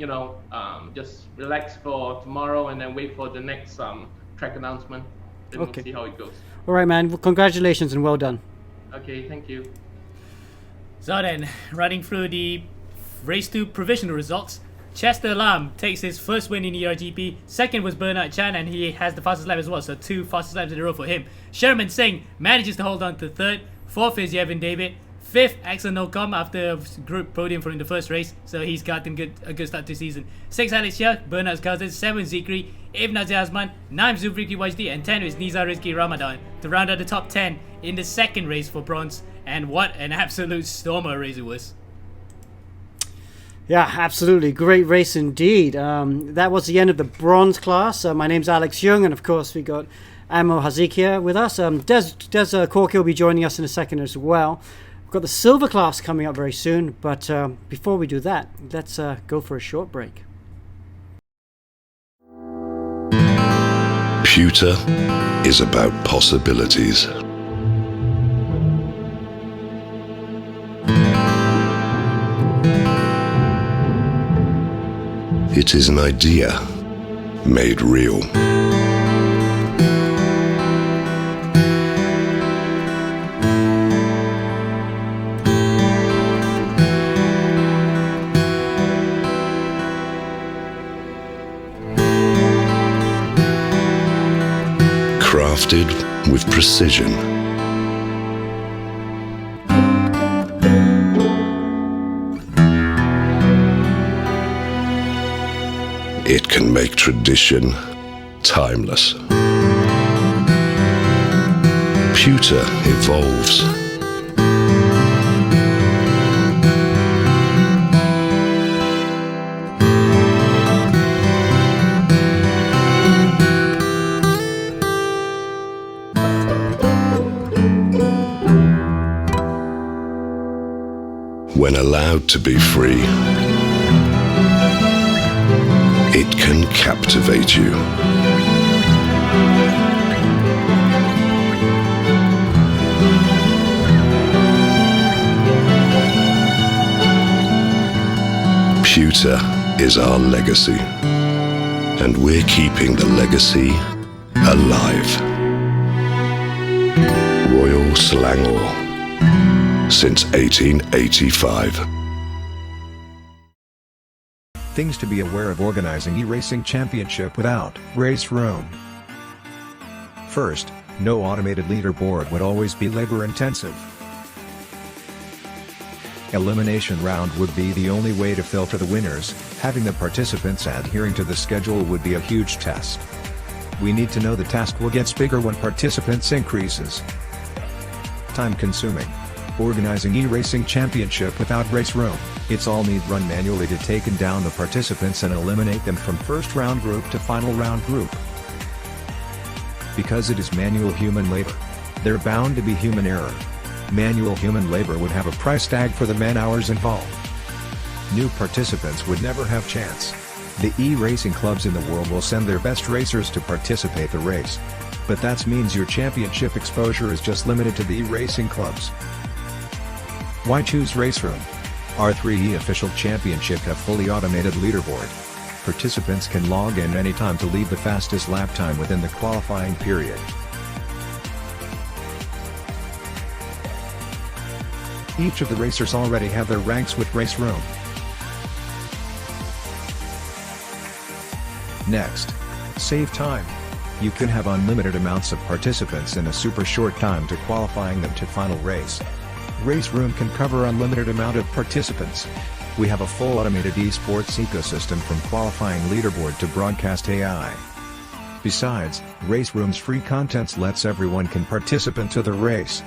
just relax for tomorrow and then wait for the next track announcement. Then we'll see how it goes. All right, man. Well, congratulations and well done. Okay, thank you. So then, running through the race 2 provisional results, Chester Lam takes his first win in the ERGP. Second was Bernard Chan, and he has the fastest lap as well, so 2 fastest laps in a row for him. Sherman Seang manages to hold on to third. Fourth is Yevon David. Fifth, Axel Nocom after a group podium from the first race, so he's gotten a good start to the season. 6, Alex Chia, Bernard's cousin. 7, Zikri. 8, Nazir Azman. 9, Zulfikri Wajdi. And 10 is Nizar Rizki Ramadan to round out the top 10 in the second race for bronze. And what an absolute stormer race it was. Yeah, absolutely. Great race indeed. That was the end of the bronze class. My name's Alex Young, and of course we got Amo Hazikia with us. Des Corky will be joining us in a second as well. We've got the silver class coming up very soon, but before we do that, let's go for a short break. Pewter is about possibilities. It is an idea made real. Crafted with precision. It can make tradition timeless. Pewter evolves. When allowed to be free, it can captivate you. Pewter is our legacy, and we're keeping the legacy alive. Royal Selangor, since 1885. Things to be aware of organizing e-racing championship without race room. First, no automated leaderboard would always be labor intensive. Elimination round would be the only way to filter the winners. Having the participants adhering to the schedule would be a huge test. We need to know the task will get bigger when participants increases. Time consuming. Organizing e-racing championship without race room, it's all need run manually to take down the participants and eliminate them from first round group to final round group. Because it is manual human labor, there bound to be human error. Manual human labor would have a price tag for the man-hours involved. New participants would never have chance. The e-racing clubs in the world will send their best racers to participate the race. But that means your championship exposure is just limited to the e-racing clubs. Why choose race room? Our 3E official championship have fully automated leaderboard. Participants can log in anytime to lead the fastest lap time within the qualifying period. Each of the racers already have their ranks with race room. Next, save time. You can have unlimited amounts of participants in a super short time to qualifying them to final race. Race room can cover unlimited amount of participants. We have a full automated esports ecosystem from qualifying leaderboard to broadcast AI. Besides, race room's free contents lets everyone can participate to the race.